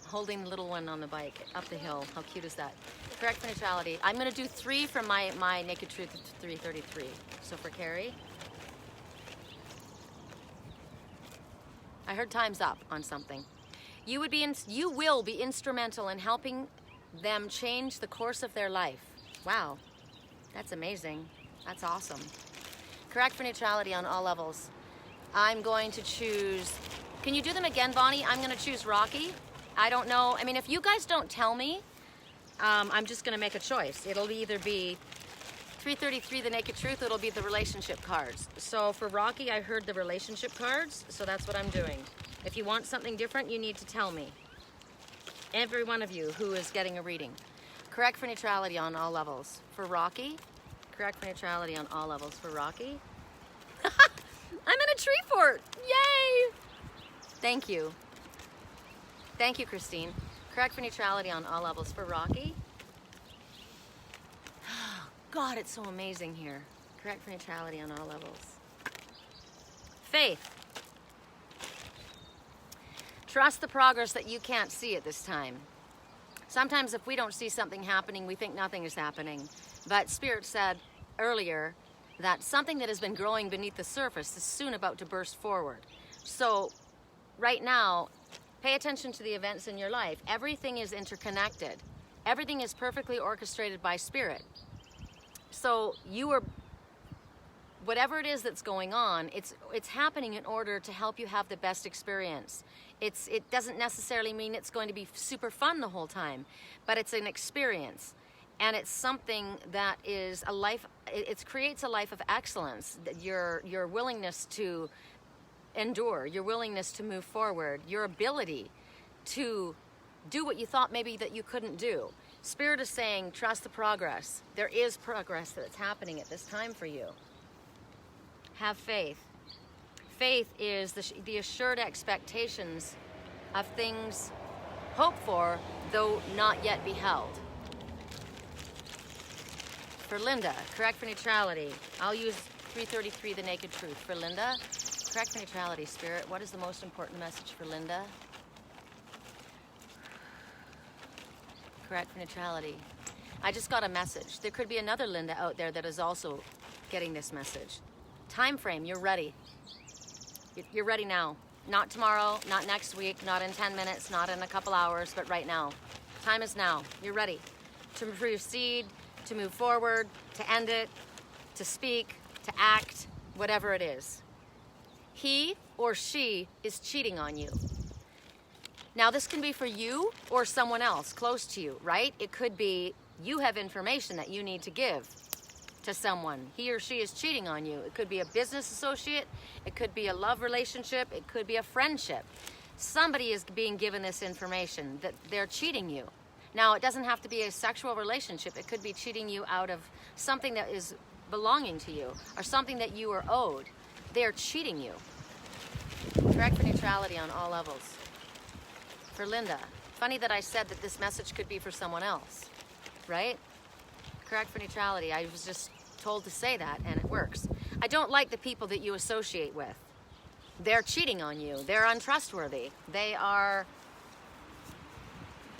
holding the little one on the bike up the hill. How cute is that? Correct for neutrality. I'm going to do 3 from my Naked Truth 333. So for Carrie. I heard time's up on something. You will be instrumental in helping them change the course of their life. Wow, that's amazing. That's awesome. Correct for neutrality on all levels. I'm going to choose, can you do them again, Bonnie? I'm going to choose Rocky. I don't know. I mean, if you guys don't tell me, I'm just going to make a choice. It'll either be 333, the Naked Truth, it'll be the relationship cards. So for Rocky, I heard the relationship cards, so that's what I'm doing. If you want something different, you need to tell me. Every one of you who is getting a reading. Correct for neutrality on all levels. For Rocky, correct for neutrality on all levels. For Rocky, I'm in a tree fort. Yay! Thank you. Thank you, Christine. Correct for neutrality on all levels. For Rocky, God, it's so amazing here. Correct for neutrality on all levels. Faith. Trust the progress that you can't see at this time. Sometimes if we don't see something happening, we think nothing is happening. But Spirit said earlier that something that has been growing beneath the surface is soon about to burst forward. So right now, pay attention to the events in your life. Everything is interconnected. Everything is perfectly orchestrated by Spirit. So whatever it is that's going on, it's happening in order to help you have the best experience. It doesn't necessarily mean it's going to be super fun the whole time, but it's an experience. And it's something that is a life, it creates a life of excellence. Your willingness to endure, your willingness to move forward, your ability to do what you thought maybe that you couldn't do. Spirit is saying, trust the progress. There is progress that's happening at this time for you. Have faith. Faith is the assured expectations of things hoped for, though not yet beheld. For Linda, correct for neutrality. I'll use 333, the Naked Truth. For Linda, correct for neutrality, Spirit. What is the most important message for Linda? Correct for neutrality. I just got a message. There could be another Linda out there that is also getting this message. Time frame, you're ready. You're ready now. Not tomorrow, not next week, not in 10 minutes, not in a couple hours, but right now. Time is now. You're ready to proceed, to move forward, to end it, to speak, to act, whatever it is. He or she is cheating on you. Now, this can be for you or someone else close to you, right? It could be you have information that you need to give to someone. He or she is cheating on you. It could be a business associate. It could be a love relationship. It could be a friendship. Somebody is being given this information that they're cheating you. Now, it doesn't have to be a sexual relationship. It could be cheating you out of something that is belonging to you or something that you are owed. They are cheating you. Correct for neutrality on all levels. For Linda, funny that I said that this message could be for someone else, right? Correct for neutrality. I was just told to say that, and it works. I don't like the people that you associate with. They're cheating on you. They're untrustworthy. They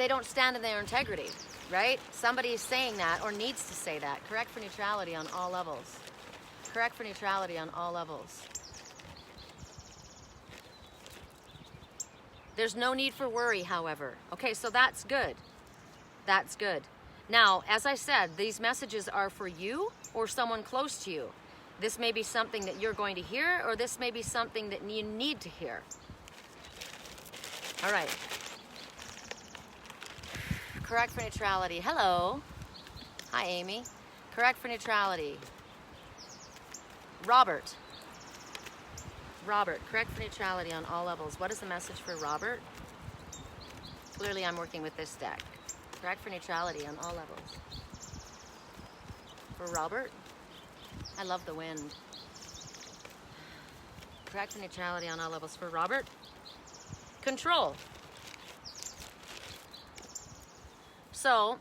don't stand in their integrity, right? Somebody is saying that or needs to say that. Correct for neutrality on all levels. Correct for neutrality on all levels. There's no need for worry, however. Okay, so that's good. That's good. Now, as I said, these messages are for you or someone close to you. This may be something that you're going to hear, or this may be something that you need to hear. All right. Correct for neutrality. Hello. Hi, Amy. Correct for neutrality. Robert. Robert, correct for neutrality on all levels. What is the message for Robert? Clearly, I'm working with this deck. Correct for neutrality on all levels. For Robert, I love the wind. Correct for neutrality on all levels. For Robert, control. So,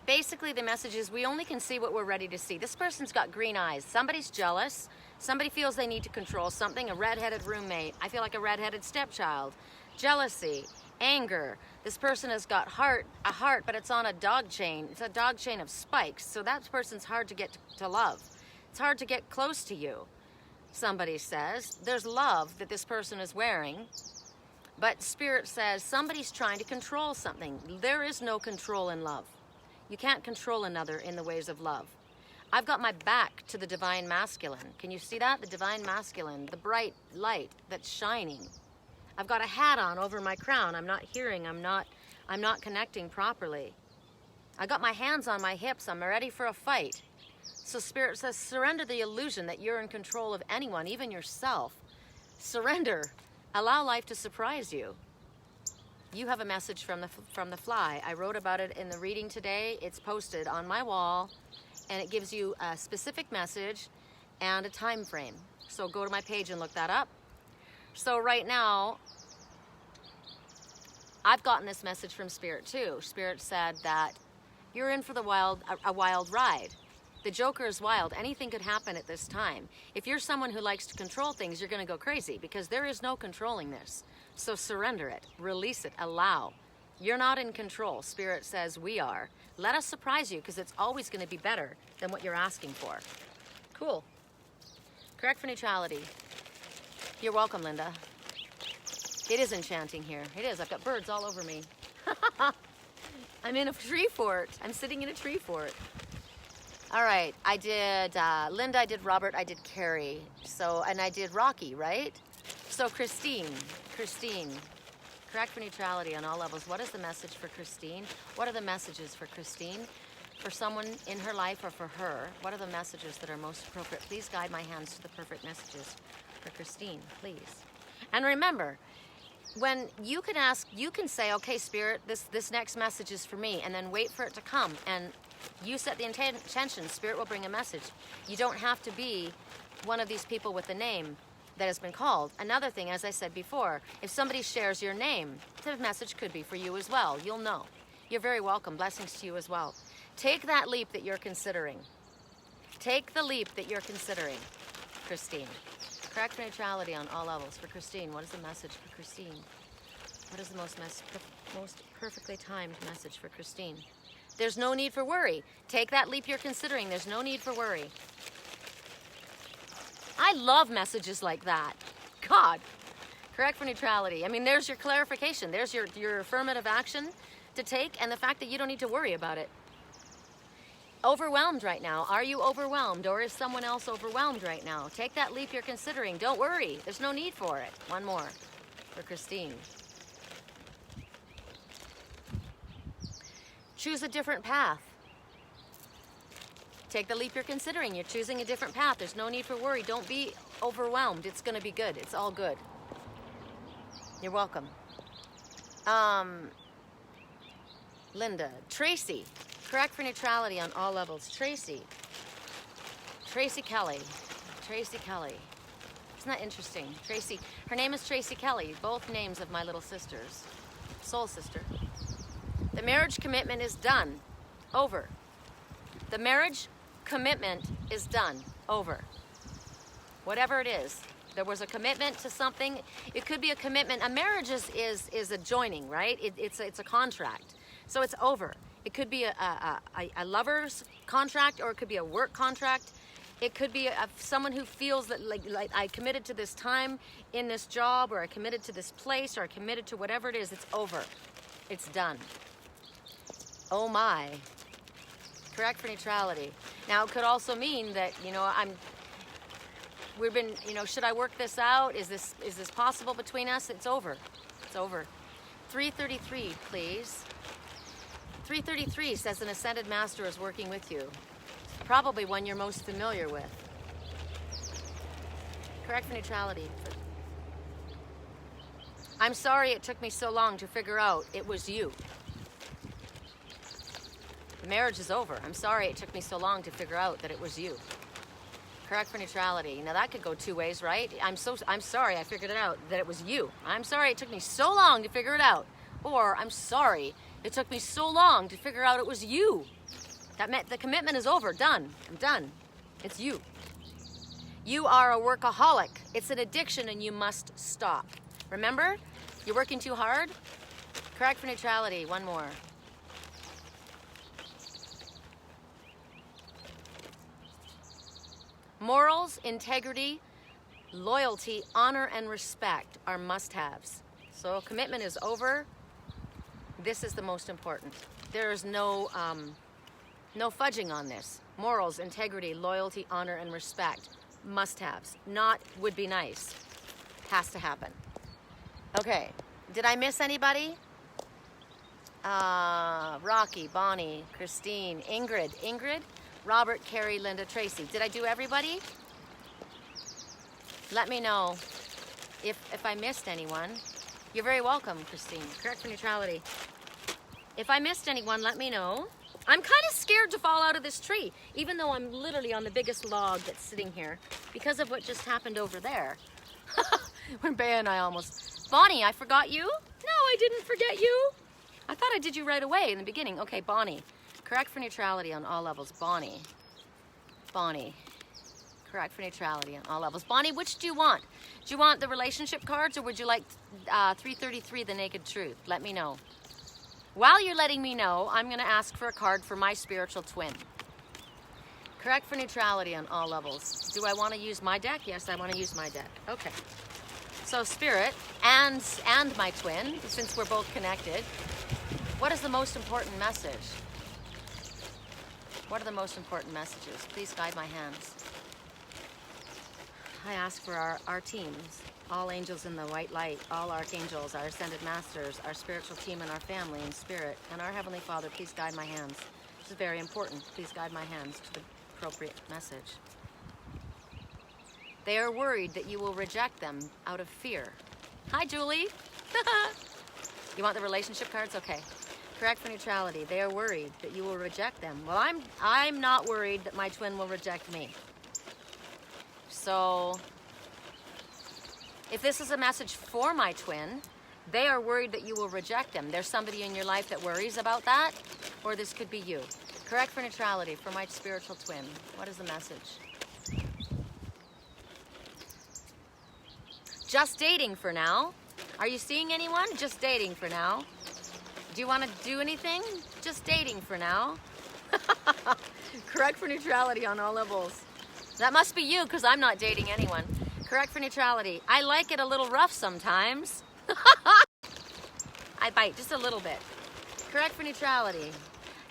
basically the message is we only can see what we're ready to see. This person's got green eyes. Somebody's jealous. Somebody feels they need to control something. A redheaded roommate. I feel like a redheaded stepchild. Jealousy. Anger. This person has got a heart, but it's on a dog chain. It's a dog chain of spikes. So that person's hard to get to love. It's hard to get close to you, somebody says. There's love that this person is wearing, but Spirit says somebody's trying to control something. There is no control in love. You can't control another in the ways of love. I've got my back to the divine masculine. Can you see that? The divine masculine, the bright light that's shining. I've got a hat on over my crown. I'm not hearing. I'm not connecting properly. I got my hands on my hips. I'm ready for a fight. So Spirit says, surrender the illusion that you're in control of anyone, even yourself. Surrender. Allow life to surprise you. You have a message from the fly. I wrote about it in the reading today. It's posted on my wall, and it gives you a specific message and a time frame. So go to my page and look that up. So right now, I've gotten this message from Spirit too. Spirit said that you're in for a wild ride. The Joker is wild. Anything could happen at this time. If you're someone who likes to control things, you're going to go crazy because there is no controlling this. So surrender it, release it, allow. You're not in control. Spirit says we are. Let us surprise you because it's always going to be better than what you're asking for. Cool. Correct for neutrality. You're welcome, Linda. It is enchanting here. It is. I've got birds all over me. I'm in a tree fort. I'm sitting in a tree fort. All right. I did Linda, I did Robert, I did Carrie. So, and I did Rocky, right? So Christine. Correct for neutrality on all levels. What is the message for Christine? What are the messages for Christine? For someone in her life or for her? What are the messages that are most appropriate? Please guide my hands to the perfect messages for Christine, please. And remember, when you can ask, you can say, okay, Spirit, this next message is for me, and then wait for it to come. And you set the intention, Spirit will bring a message. You don't have to be one of these people with a name that has been called. Another thing, as I said before, if somebody shares your name, the message could be for you as well. You'll know. You're very welcome. Blessings to you as well. Take that leap that you're considering. Take the leap that you're considering, Christine. Correct for neutrality on all levels. For Christine, what is the message for Christine? What is the most perfectly timed message for Christine? There's no need for worry. Take that leap you're considering. There's no need for worry. I love messages like that. God. Correct for neutrality. I mean, there's your clarification. There's your affirmative action to take, and the fact that you don't need to worry about it. Overwhelmed right now. Are you overwhelmed, or is someone else overwhelmed right now? Take that leap you're considering. Don't worry. There's no need for it. One more for Christine. Choose a different path. Take the leap you're considering. You're choosing a different path. There's no need for worry. Don't be overwhelmed. It's going to be good. It's all good. You're welcome. Linda. Tracy. Correct for neutrality on all levels. Tracy. Tracy Kelly. Tracy Kelly. Isn't that interesting? Tracy. Her name is Tracy Kelly. Both names of my little sisters. Soul sister. The marriage commitment is done. Over. The marriage commitment is done. Over. Whatever it is. There was a commitment to something. It could be a commitment. A marriage is a joining, right? It's a contract. So it's over. It could be a lover's contract, or it could be a work contract. It could be someone who feels that like I committed to this time in this job, or I committed to this place, or I committed to whatever it is. It's over. It's done. Oh my. Correct for neutrality. Now it could also mean that, we've been, should I work this out? Is this possible between us? It's over. It's over. 333, please. 333 says an ascended master is working with you. Probably one you're most familiar with. Correct for neutrality. I'm sorry it took me so long to figure out it was you. The marriage is over. I'm sorry it took me so long to figure out that it was you. Correct for neutrality. Now that could go two ways, right? I'm sorry I figured it out that it was you. I'm sorry it took me so long to figure it out. Or I'm sorry it took me so long to figure out it was you. That meant the commitment is over. Done. I'm done. It's you. You are a workaholic. It's an addiction and you must stop. Remember? You're working too hard? Correct for neutrality. One more. Morals, integrity, loyalty, honor, and respect are must-haves. So commitment is over. This is the most important. There is no fudging on this. Morals, integrity, loyalty, honor, and respect. Must-haves. Not would be nice. Has to happen. Okay. Did I miss anybody? Rocky, Bonnie, Christine, Ingrid, Robert, Carrie, Linda, Tracy. Did I do everybody? Let me know if I missed anyone. You're very welcome, Christine. Correct for neutrality. If I missed anyone, let me know. I'm kind of scared to fall out of this tree, even though I'm literally on the biggest log that's sitting here because of what just happened over there. When Bea and I almost... Bonnie, I forgot you? No, I didn't forget you. I thought I did you right away in the beginning. Okay, Bonnie. Correct for neutrality on all levels. Bonnie. Correct for neutrality on all levels. Bonnie, which do you want? Do you want the relationship cards or would you like 333, the naked truth? Let me know. While you're letting me know, I'm going to ask for a card for my spiritual twin. Correct for neutrality on all levels. Do I want to use my deck? Yes, I want to use my deck. Okay. So Spirit and my twin, since we're both connected, what is the most important message? What are the most important messages? Please guide my hands. I ask for our teams, all angels in the white light, all archangels, our ascended masters, our spiritual team and our family in spirit, and our Heavenly Father, please guide my hands. This is very important. Please guide my hands to the appropriate message. They are worried that you will reject them out of fear. Hi, Julie. You want the relationship cards? Okay. Correct for neutrality. They are worried that you will reject them. Well, I'm not worried that my twin will reject me. So, if this is a message for my twin, they are worried that you will reject them. There's somebody in your life that worries about that, or this could be you. Correct for neutrality for my spiritual twin. What is the message? Just dating for now. Are you seeing anyone? Just dating for now. Do you want to do anything? Just dating for now. Correct for neutrality on all levels. That must be you because I'm not dating anyone. Correct for neutrality. I like it a little rough sometimes. I bite just a little bit. Correct for neutrality.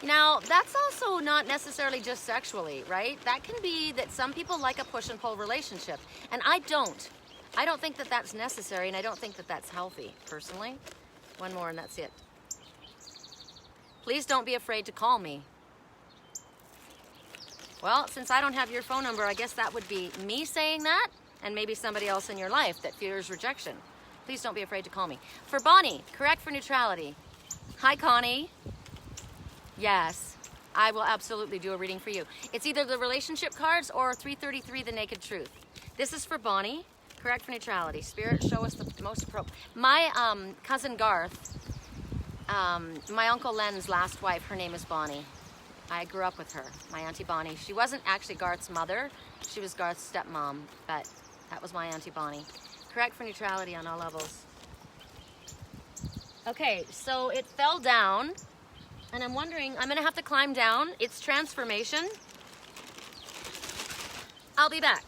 Now, that's also not necessarily just sexually, right? That can be that some people like a push and pull relationship. And I don't. I don't think that that's necessary, and I don't think that that's healthy, personally. One more, and that's it. Please don't be afraid to call me. Well, since I don't have your phone number, I guess that would be me saying that, and maybe somebody else in your life that fears rejection. Please don't be afraid to call me. For Bonnie, correct for neutrality. Hi, Connie. Yes, I will absolutely do a reading for you. It's either the relationship cards or 333, the naked truth. This is for Bonnie. Correct for neutrality. Spirit, show us the most appropriate. My cousin Garth, my Uncle Len's last wife, her name is Bonnie. I grew up with her, my Auntie Bonnie. She wasn't actually Garth's mother. She was Garth's stepmom, but that was my Auntie Bonnie. Correct for neutrality on all levels. Okay, so it fell down, and I'm wondering, I'm gonna have to climb down. It's transformation. I'll be back.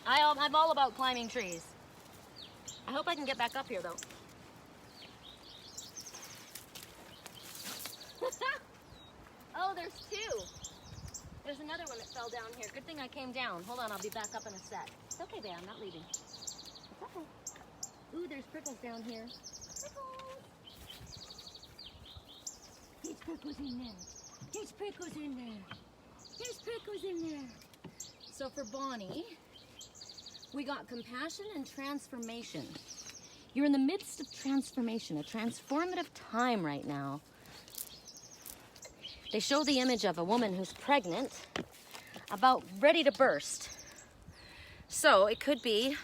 I'm all about climbing trees. I hope I can get back up here, though. Oh, there's two. There's another one that fell down here. Good thing I came down. Hold on, I'll be back up in a sec. It's okay, babe, I'm not leaving. It's okay. Ooh, there's prickles down here. Prickles! Prickles in there. There's prickles in there. There's prickles in there. So for Bonnie, we got compassion and transformation. You're in the midst of transformation, a transformative time right now. They show the image of a woman who's pregnant, about ready to burst. So it could be,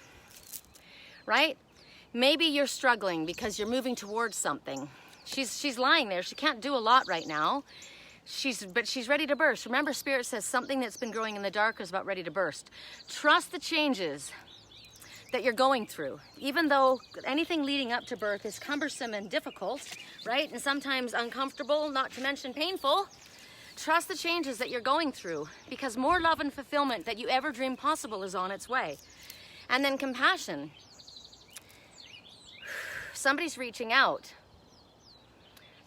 right? Maybe you're struggling because you're moving towards something. She's lying there. She can't do a lot right now. But she's ready to burst. Remember, Spirit says something that's been growing in the dark is about ready to burst. Trust the changes that you're going through. Even though anything leading up to birth is cumbersome and difficult, right? And sometimes uncomfortable, not to mention painful. Trust the changes that you're going through, because more love and fulfillment that you ever dreamed possible is on its way. And then compassion. Somebody's reaching out.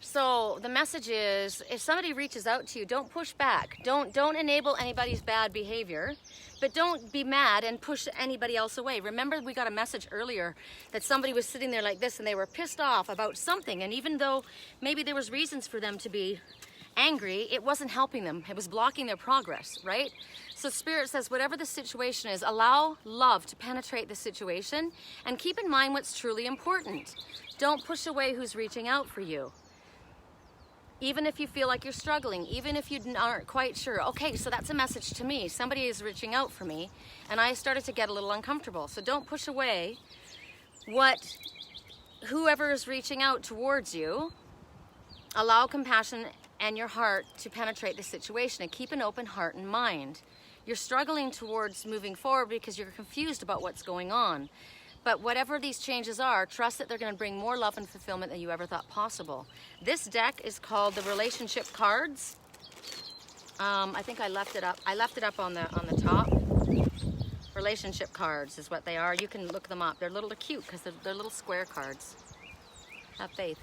So the message is, if somebody reaches out to you, don't push back. Don't enable anybody's bad behavior, but don't be mad and push anybody else away. Remember, we got a message earlier that somebody was sitting there like this and they were pissed off about something. And even though maybe there was reasons for them to be angry, it wasn't helping them. It was blocking their progress, right? So Spirit says, whatever the situation is, allow love to penetrate the situation and keep in mind what's truly important. Don't push away who's reaching out for you. Even if you feel like you're struggling, even if you aren't quite sure, okay, so that's a message to me. Somebody is reaching out for me, and I started to get a little uncomfortable. So don't push away whoever is reaching out towards you. Allow compassion and your heart to penetrate the situation and keep an open heart and mind. You're struggling towards moving forward because you're confused about what's going on. But whatever these changes are, trust that they're going to bring more love and fulfillment than you ever thought possible. This deck is called the Relationship Cards. I think I left it up. I left it up on the top. Relationship cards is what they are. You can look them up. They're cute because they're little square cards. Have faith.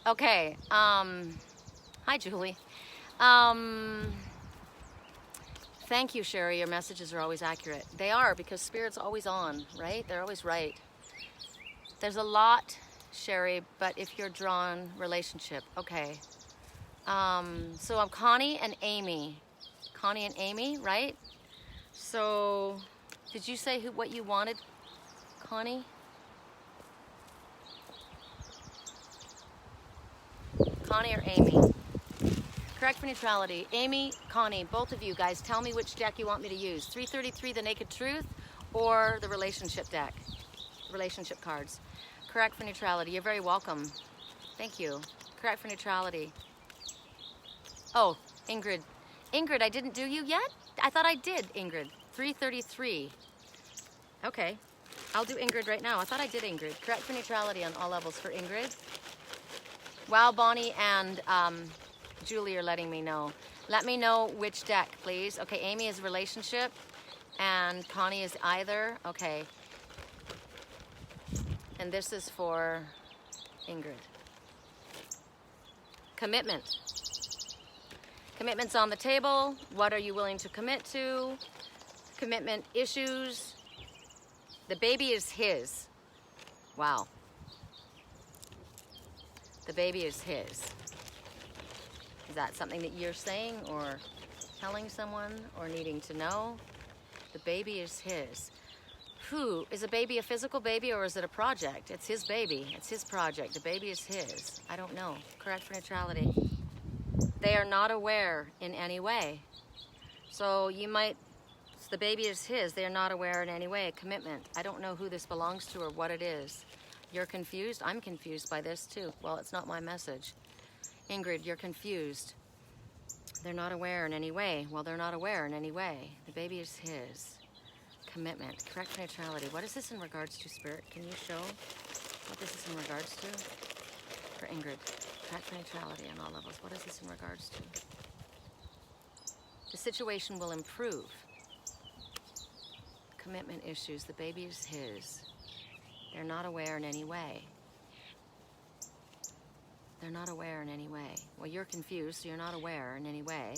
Okay. Hi, Julie. Thank you, Sherry. Your messages are always accurate. They are, because Spirit's always on, right? They're always right. There's a lot, Sherry, but if you're drawn, relationship. Okay. So I'm Connie and Amy. Connie and Amy, right? So did you say what you wanted, Connie? Connie or Amy? Correct for neutrality. Amy, Connie, both of you guys, tell me which deck you want me to use. 333, the Naked Truth, or the Relationship deck. Relationship cards. Correct for neutrality. You're very welcome. Thank you. Correct for neutrality. Oh, Ingrid. Ingrid, I didn't do you yet? I thought I did, Ingrid. 333. Okay. I'll do Ingrid right now. I thought I did Ingrid. Correct for neutrality on all levels for Ingrid. Wow, Bonnie and Julie are letting me know. Let me know which deck, please. Okay, Amy is relationship and Connie is either. Okay. And this is for Ingrid. Commitment. Commitment's on the table. What are you willing to commit to? Commitment issues. The baby is his. Wow. The baby is his. Is that something that you're saying or telling someone or needing to know? The baby is his. Who? Is a baby a physical baby or is it a project? It's his baby. It's his project. The baby is his. I don't know. Correct for neutrality. They are not aware in any way. So you might, the baby is his. They are not aware in any way. A commitment. I don't know who this belongs to or what it is. You're confused? I'm confused by this too. Well, it's not my message. Ingrid, you're confused. They're not aware in any way. Well, they're not aware in any way. The baby is his. Commitment. Correct for neutrality. What is this in regards to, Spirit? Can you show what this is in regards to? For Ingrid. Correct for neutrality on all levels. What is this in regards to? The situation will improve. Commitment issues. The baby is his. They're not aware in any way. They're not aware in any way. Well, you're confused, so you're not aware in any way.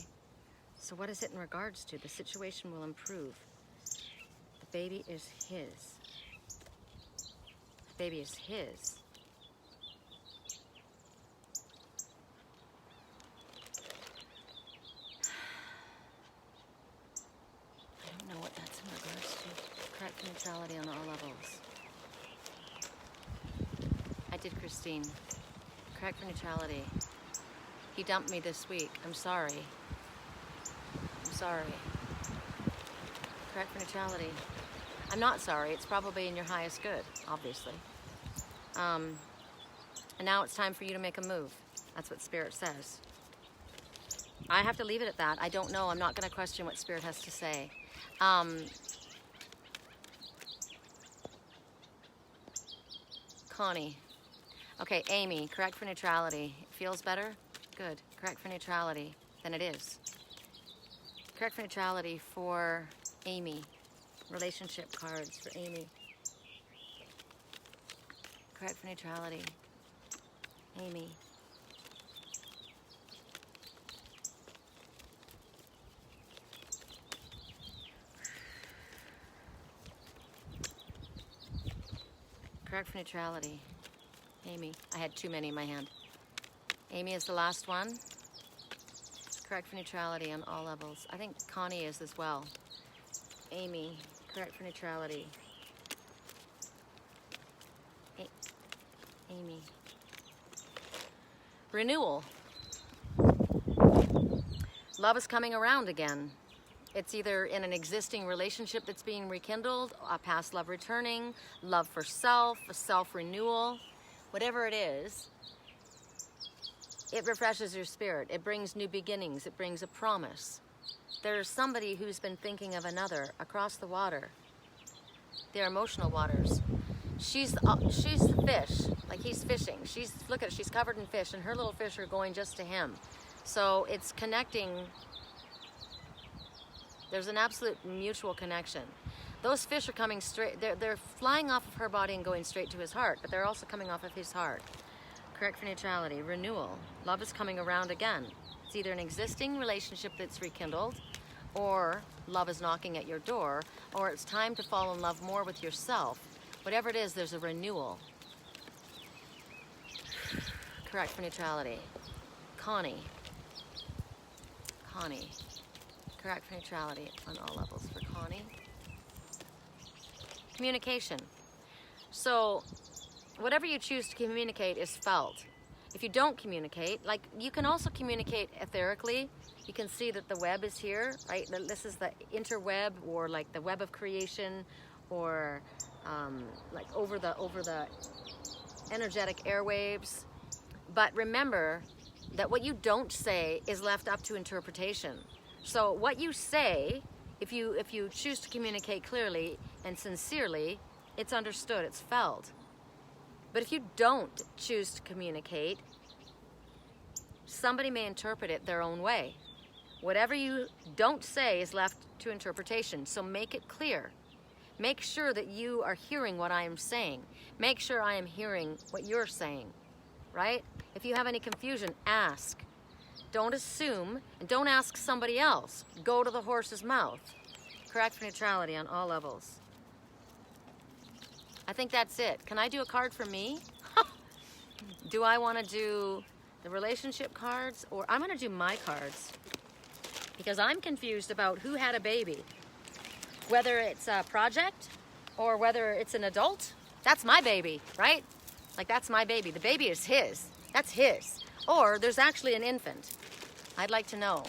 So what is it in regards to? The situation will improve. The baby is his. The baby is his. did, Christine. Correct for neutrality. He dumped me this week. I'm sorry. I'm sorry. Correct for neutrality. I'm not sorry. It's probably in your highest good, obviously. And now it's time for you to make a move. That's what Spirit says. I have to leave it at that. I don't know. I'm not going to question what Spirit has to say. Connie. Okay, Amy, correct for neutrality. Feels better? Good. Correct for neutrality. Then it is. Correct for neutrality for Amy. Relationship cards for Amy. Correct for neutrality. Amy. Correct for neutrality. Amy. I had too many in my hand. Amy is the last one. Correct for neutrality on all levels. I think Connie is as well. Amy. Correct for neutrality. Amy. Renewal. Love is coming around again. It's either in an existing relationship that's being rekindled, a past love returning, love for self, a self-renewal, whatever it is, it refreshes your spirit. It brings new beginnings. It brings a promise. There's somebody who's been thinking of another across the water. They're emotional waters. She's the fish, like he's fishing. Look at her, she's covered in fish, and her little fish are going just to him. So it's connecting. There's an absolute mutual connection. Those fish are coming straight, they're flying off of her body and going straight to his heart, but they're also coming off of his heart. Correct for neutrality. Renewal. Love is coming around again. It's either an existing relationship that's rekindled, or love is knocking at your door, or it's time to fall in love more with yourself. Whatever it is, there's a renewal. Correct for neutrality. Connie. Connie. Correct for neutrality on all levels for Connie. Communication. So, whatever you choose to communicate is felt. If you don't communicate, like you can also communicate etherically. You can see that the web is here, right? This is the interweb, or like the web of creation, or like over the energetic airwaves. But remember that what you don't say is left up to interpretation. So what you say, if you choose to communicate clearly and sincerely, it's understood, it's felt. But if you don't choose to communicate, somebody may interpret it their own way. Whatever you don't say is left to interpretation, so make it clear. Make sure that you are hearing what I am saying. Make sure I am hearing what you're saying, right? If you have any confusion, ask. Don't assume, and don't ask somebody else. Go to the horse's mouth. Correct for neutrality on all levels. I think that's it. Can I do a card for me? Do I want to do the relationship cards, or I'm going to do my cards, because I'm confused about who had a baby. Whether it's a project or whether it's an adult, that's my baby, right? Like, that's my baby. The baby is his. That's his. Or there's actually an infant. I'd like to know.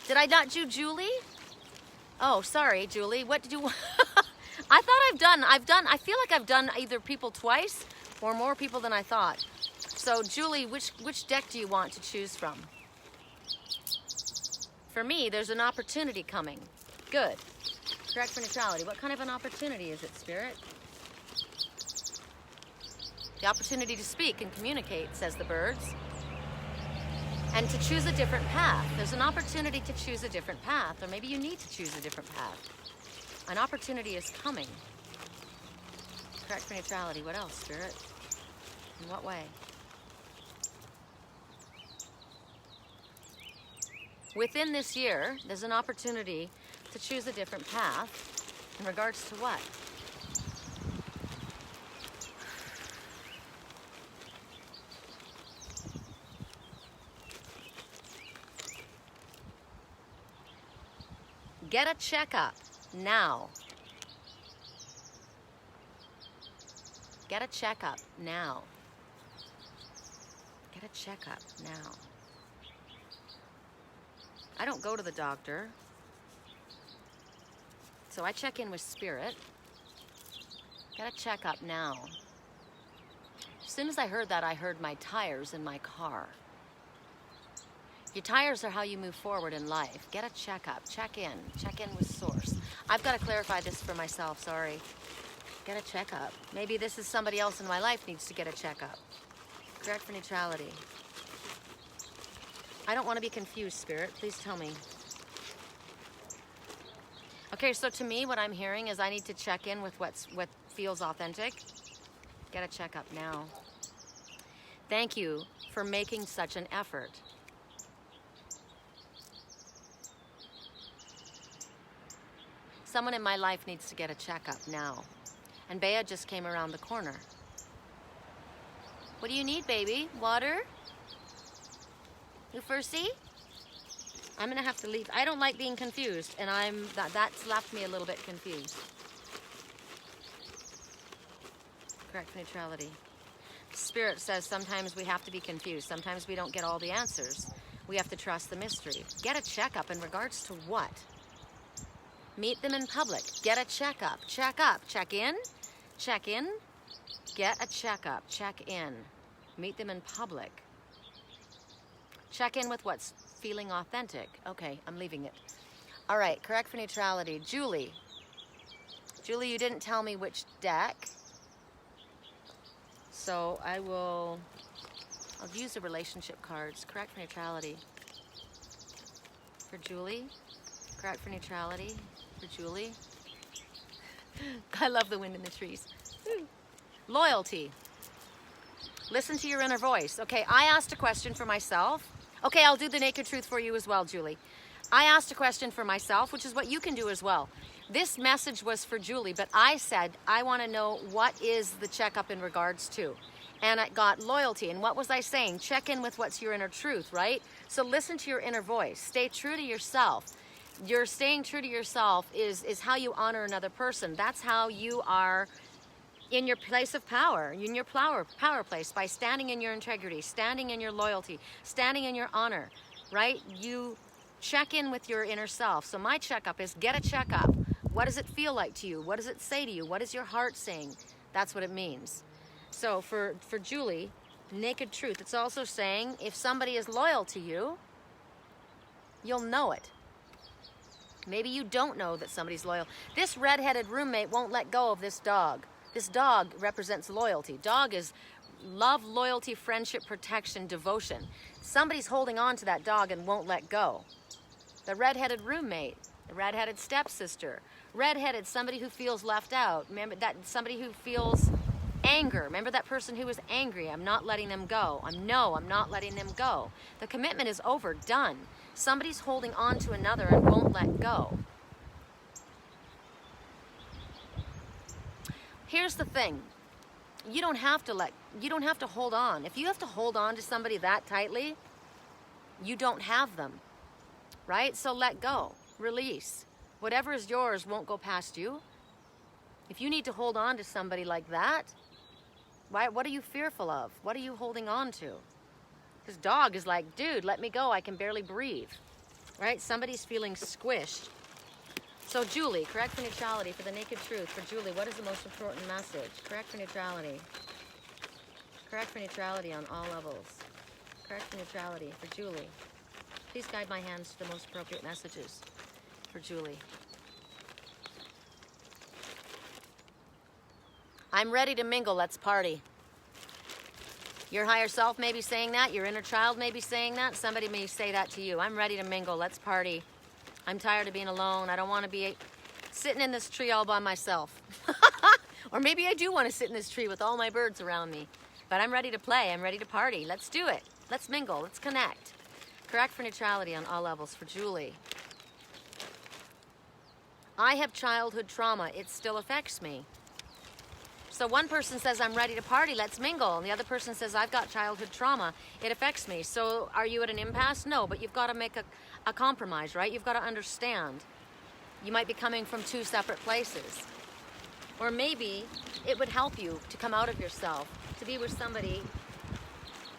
Did I not do Julie? Oh, sorry, Julie. What did you want? I feel like I've done either people twice or more people than I thought. So, Julie, which deck do you want to choose from? For me, there's an opportunity coming. Good. Correct for neutrality. What kind of an opportunity is it, Spirit? The opportunity to speak and communicate, says the birds. And to choose a different path. There's an opportunity to choose a different path, or maybe you need to choose a different path. An opportunity is coming. Correct for neutrality. What else, Spirit? In what way? Within this year, there's an opportunity to choose a different path. In regards to what? Get a checkup now. Get a checkup now. Get a checkup now. I don't go to the doctor. So I check in with Spirit. Get a checkup now. As soon as I heard that, I heard my tires in my car. Your tires are how you move forward in life. Get a checkup. Check in with Source. I've got to clarify this for myself, sorry. Get a checkup. Maybe this is somebody else in my life needs to get a checkup. Correct for neutrality. I don't want to be confused, Spirit. Please tell me. Okay, so to me, what I'm hearing is I need to check in with what feels authentic. Get a checkup now. Thank you for making such an effort. Someone in my life needs to get a checkup now. And Baya just came around the corner. What do you need, baby? Water? You thirsty? I'm gonna have to leave. I don't like being confused, and that's left me a little bit confused. Correct neutrality. Spirit says sometimes we have to be confused. Sometimes we don't get all the answers. We have to trust the mystery. Get a checkup in regards to what? Meet them in public. Get a checkup. Check up. Check in. Check in. Get a checkup. Check in. Meet them in public. Check in with what's feeling authentic. Okay, I'm leaving it. All right, correct for neutrality. Julie. Julie, you didn't tell me which deck. So I'll use the relationship cards. Correct for neutrality. For Julie. Correct for neutrality. For Julie. I love the wind in the trees. Loyalty. Listen to your inner voice. Okay, I asked a question for myself. Okay, I'll do the naked truth for you as well, Julie. I asked a question for myself, which is what you can do as well. This message was for Julie, but I said, I want to know what is the checkup in regards to. And I got loyalty. And what was I saying? Check in with what's your inner truth, right? So listen to your inner voice. Stay true to yourself. Your staying true to yourself is how you honor another person. That's how you are in your place of power, in your power place, by standing in your integrity, standing in your loyalty, standing in your honor, right? You check in with your inner self. So my checkup is get a checkup. What does it feel like to you? What does it say to you? What is your heart saying? That's what it means. So for Julie, naked truth, it's also saying if somebody is loyal to you, you'll know it. Maybe you don't know that somebody's loyal. This red-headed roommate won't let go of this dog. This dog represents loyalty. Dog is love, loyalty, friendship, protection, devotion. Somebody's holding on to that dog and won't let go. The red-headed roommate, the red-headed stepsister, red-headed, somebody who feels left out. Remember that, somebody who feels anger. Remember that person who was angry. I'm not letting them go. I'm not letting them go. The commitment is over, done. Somebody's holding on to another and won't let go. Here's the thing. You don't have to hold on. If you have to hold on to somebody that tightly, you don't have them, right? So let go, release. Whatever is yours won't go past you. If you need to hold on to somebody like that, right? What are you fearful of? What are you holding on to? This dog is like, dude, let me go. I can barely breathe, right? Somebody's feeling squished. So Julie, correct for neutrality, for the naked truth. For Julie, what is the most important message? Correct for neutrality. Correct for neutrality on all levels. Correct for neutrality. For Julie. Please guide my hands to the most appropriate messages. For Julie. I'm ready to mingle. Let's party. Your higher self may be saying that. Your inner child may be saying that. Somebody may say that to you. I'm ready to mingle. Let's party. I'm tired of being alone. I don't want to be sitting in this tree all by myself. Or maybe I do want to sit in this tree with all my birds around me. But I'm ready to play. I'm ready to party. Let's do it. Let's mingle. Let's connect. Correct for neutrality on all levels. For Julie. I have childhood trauma. It still affects me. So one person says, I'm ready to party, let's mingle. And the other person says, I've got childhood trauma. It affects me. So are you at an impasse? No, but you've got to make a compromise, right? You've got to understand. You might be coming from two separate places. Or maybe it would help you to come out of yourself, to be with somebody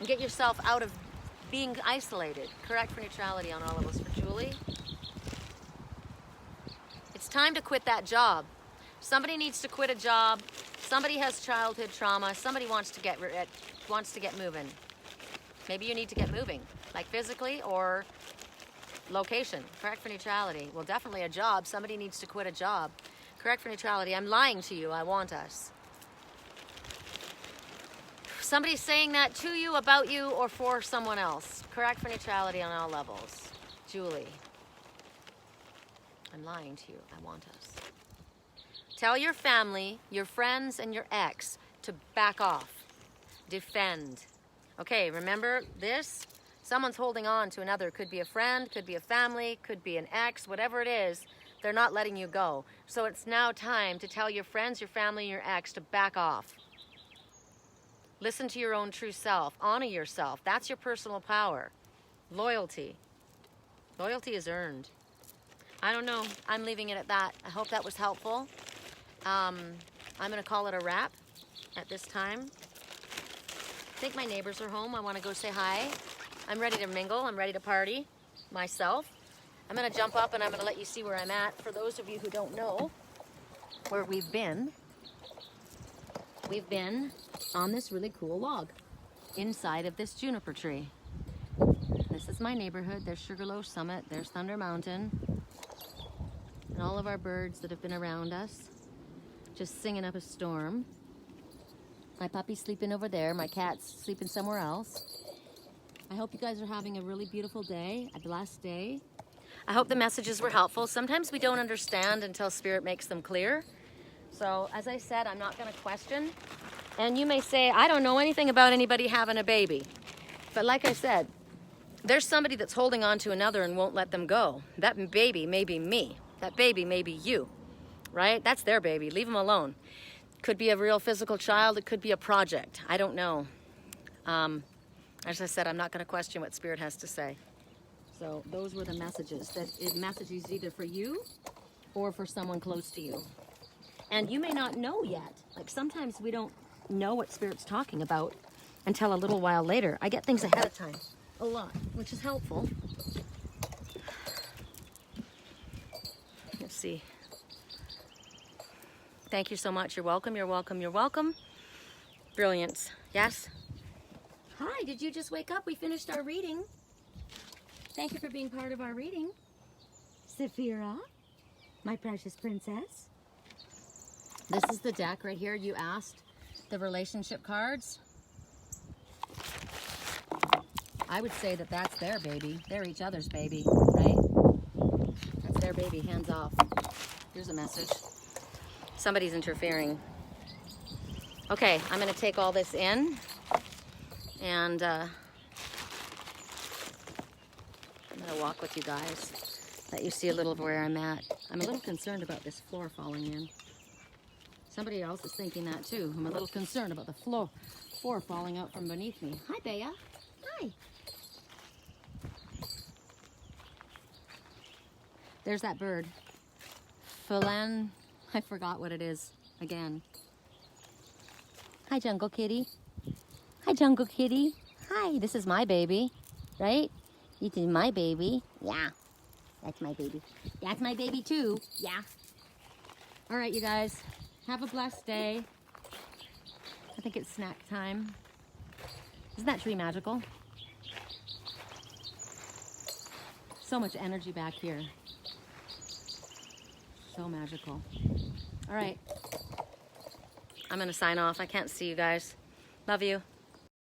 and get yourself out of being isolated. Correct for neutrality on all of us. For Julie, it's time to quit that job. Somebody needs to quit a job. Somebody has childhood trauma. Somebody wants to get moving. Maybe you need to get moving, like physically or location. Correct for neutrality. Well, definitely a job. Somebody needs to quit a job. Correct for neutrality. I'm lying to you. I want us. Somebody's saying that to you, about you, or for someone else. Correct for neutrality on all levels. Julie, I'm lying to you. I want us. Tell your family, your friends, and your ex to back off. Defend. Okay, remember this? Someone's holding on to another. Could be a friend, could be a family, could be an ex, whatever it is. They're not letting you go. So it's now time to tell your friends, your family, and your ex to back off. Listen to your own true self. Honor yourself. That's your personal power. Loyalty. Loyalty is earned. I don't know. I'm leaving it at that. I hope that was helpful. I'm going to call it a wrap at this time. I think my neighbors are home. I want to go say hi. I'm ready to mingle. I'm ready to party myself. I'm going to jump up and I'm going to let you see where I'm at. For those of you who don't know where we've been on this really cool log inside of this juniper tree. This is my neighborhood. There's Sugarloaf Summit. There's Thunder Mountain. And all of our birds that have been around us, just singing up a storm. My puppy's sleeping over there. My cat's sleeping somewhere else. I hope you guys are having a really beautiful day, a blessed day. I hope the messages were helpful. Sometimes we don't understand until Spirit makes them clear. So, as I said, I'm not going to question. And you may say, I don't know anything about anybody having a baby. But like I said, there's somebody that's holding on to another and won't let them go. That baby may be me. That baby may be you, right? That's their baby. Leave them alone. Could be a real physical child. It could be a project. I don't know. As I said, I'm not going to question what Spirit has to say. So those were the messages. That message is either for you or for someone close to you. And you may not know yet. Like sometimes we don't know what Spirit's talking about until a little while later. I get things ahead of time. A lot, which is helpful. Let's see. Thank you so much. You're welcome, you're welcome, you're welcome. Brilliance. Yes? Hi, did you just wake up? We finished our reading. Thank you for being part of our reading. Sephyra, my precious princess. This is the deck right here. You asked the relationship cards. I would say that that's their baby. They're each other's baby, right? That's their baby, hands off. Here's a message. Somebody's interfering. Okay, I'm going to take all this in. And I'm going to walk with you guys. Let you see a little of where I'm at. I'm a little concerned about this floor falling in. Somebody else is thinking that too. I'm a little concerned about the floor falling out from beneath me. Hi, Baya. Hi. There's that bird. Phelan, I forgot what it is again. Hi, Jungle Kitty. Hi, Jungle Kitty. Hi, this is my baby, right? This is my baby. Yeah, that's my baby. That's my baby too. Yeah. All right, you guys. Have a blessed day. I think it's snack time. Isn't that tree magical? So much energy back here. So magical. All right. I'm going to sign off. I can't see you guys. Love you.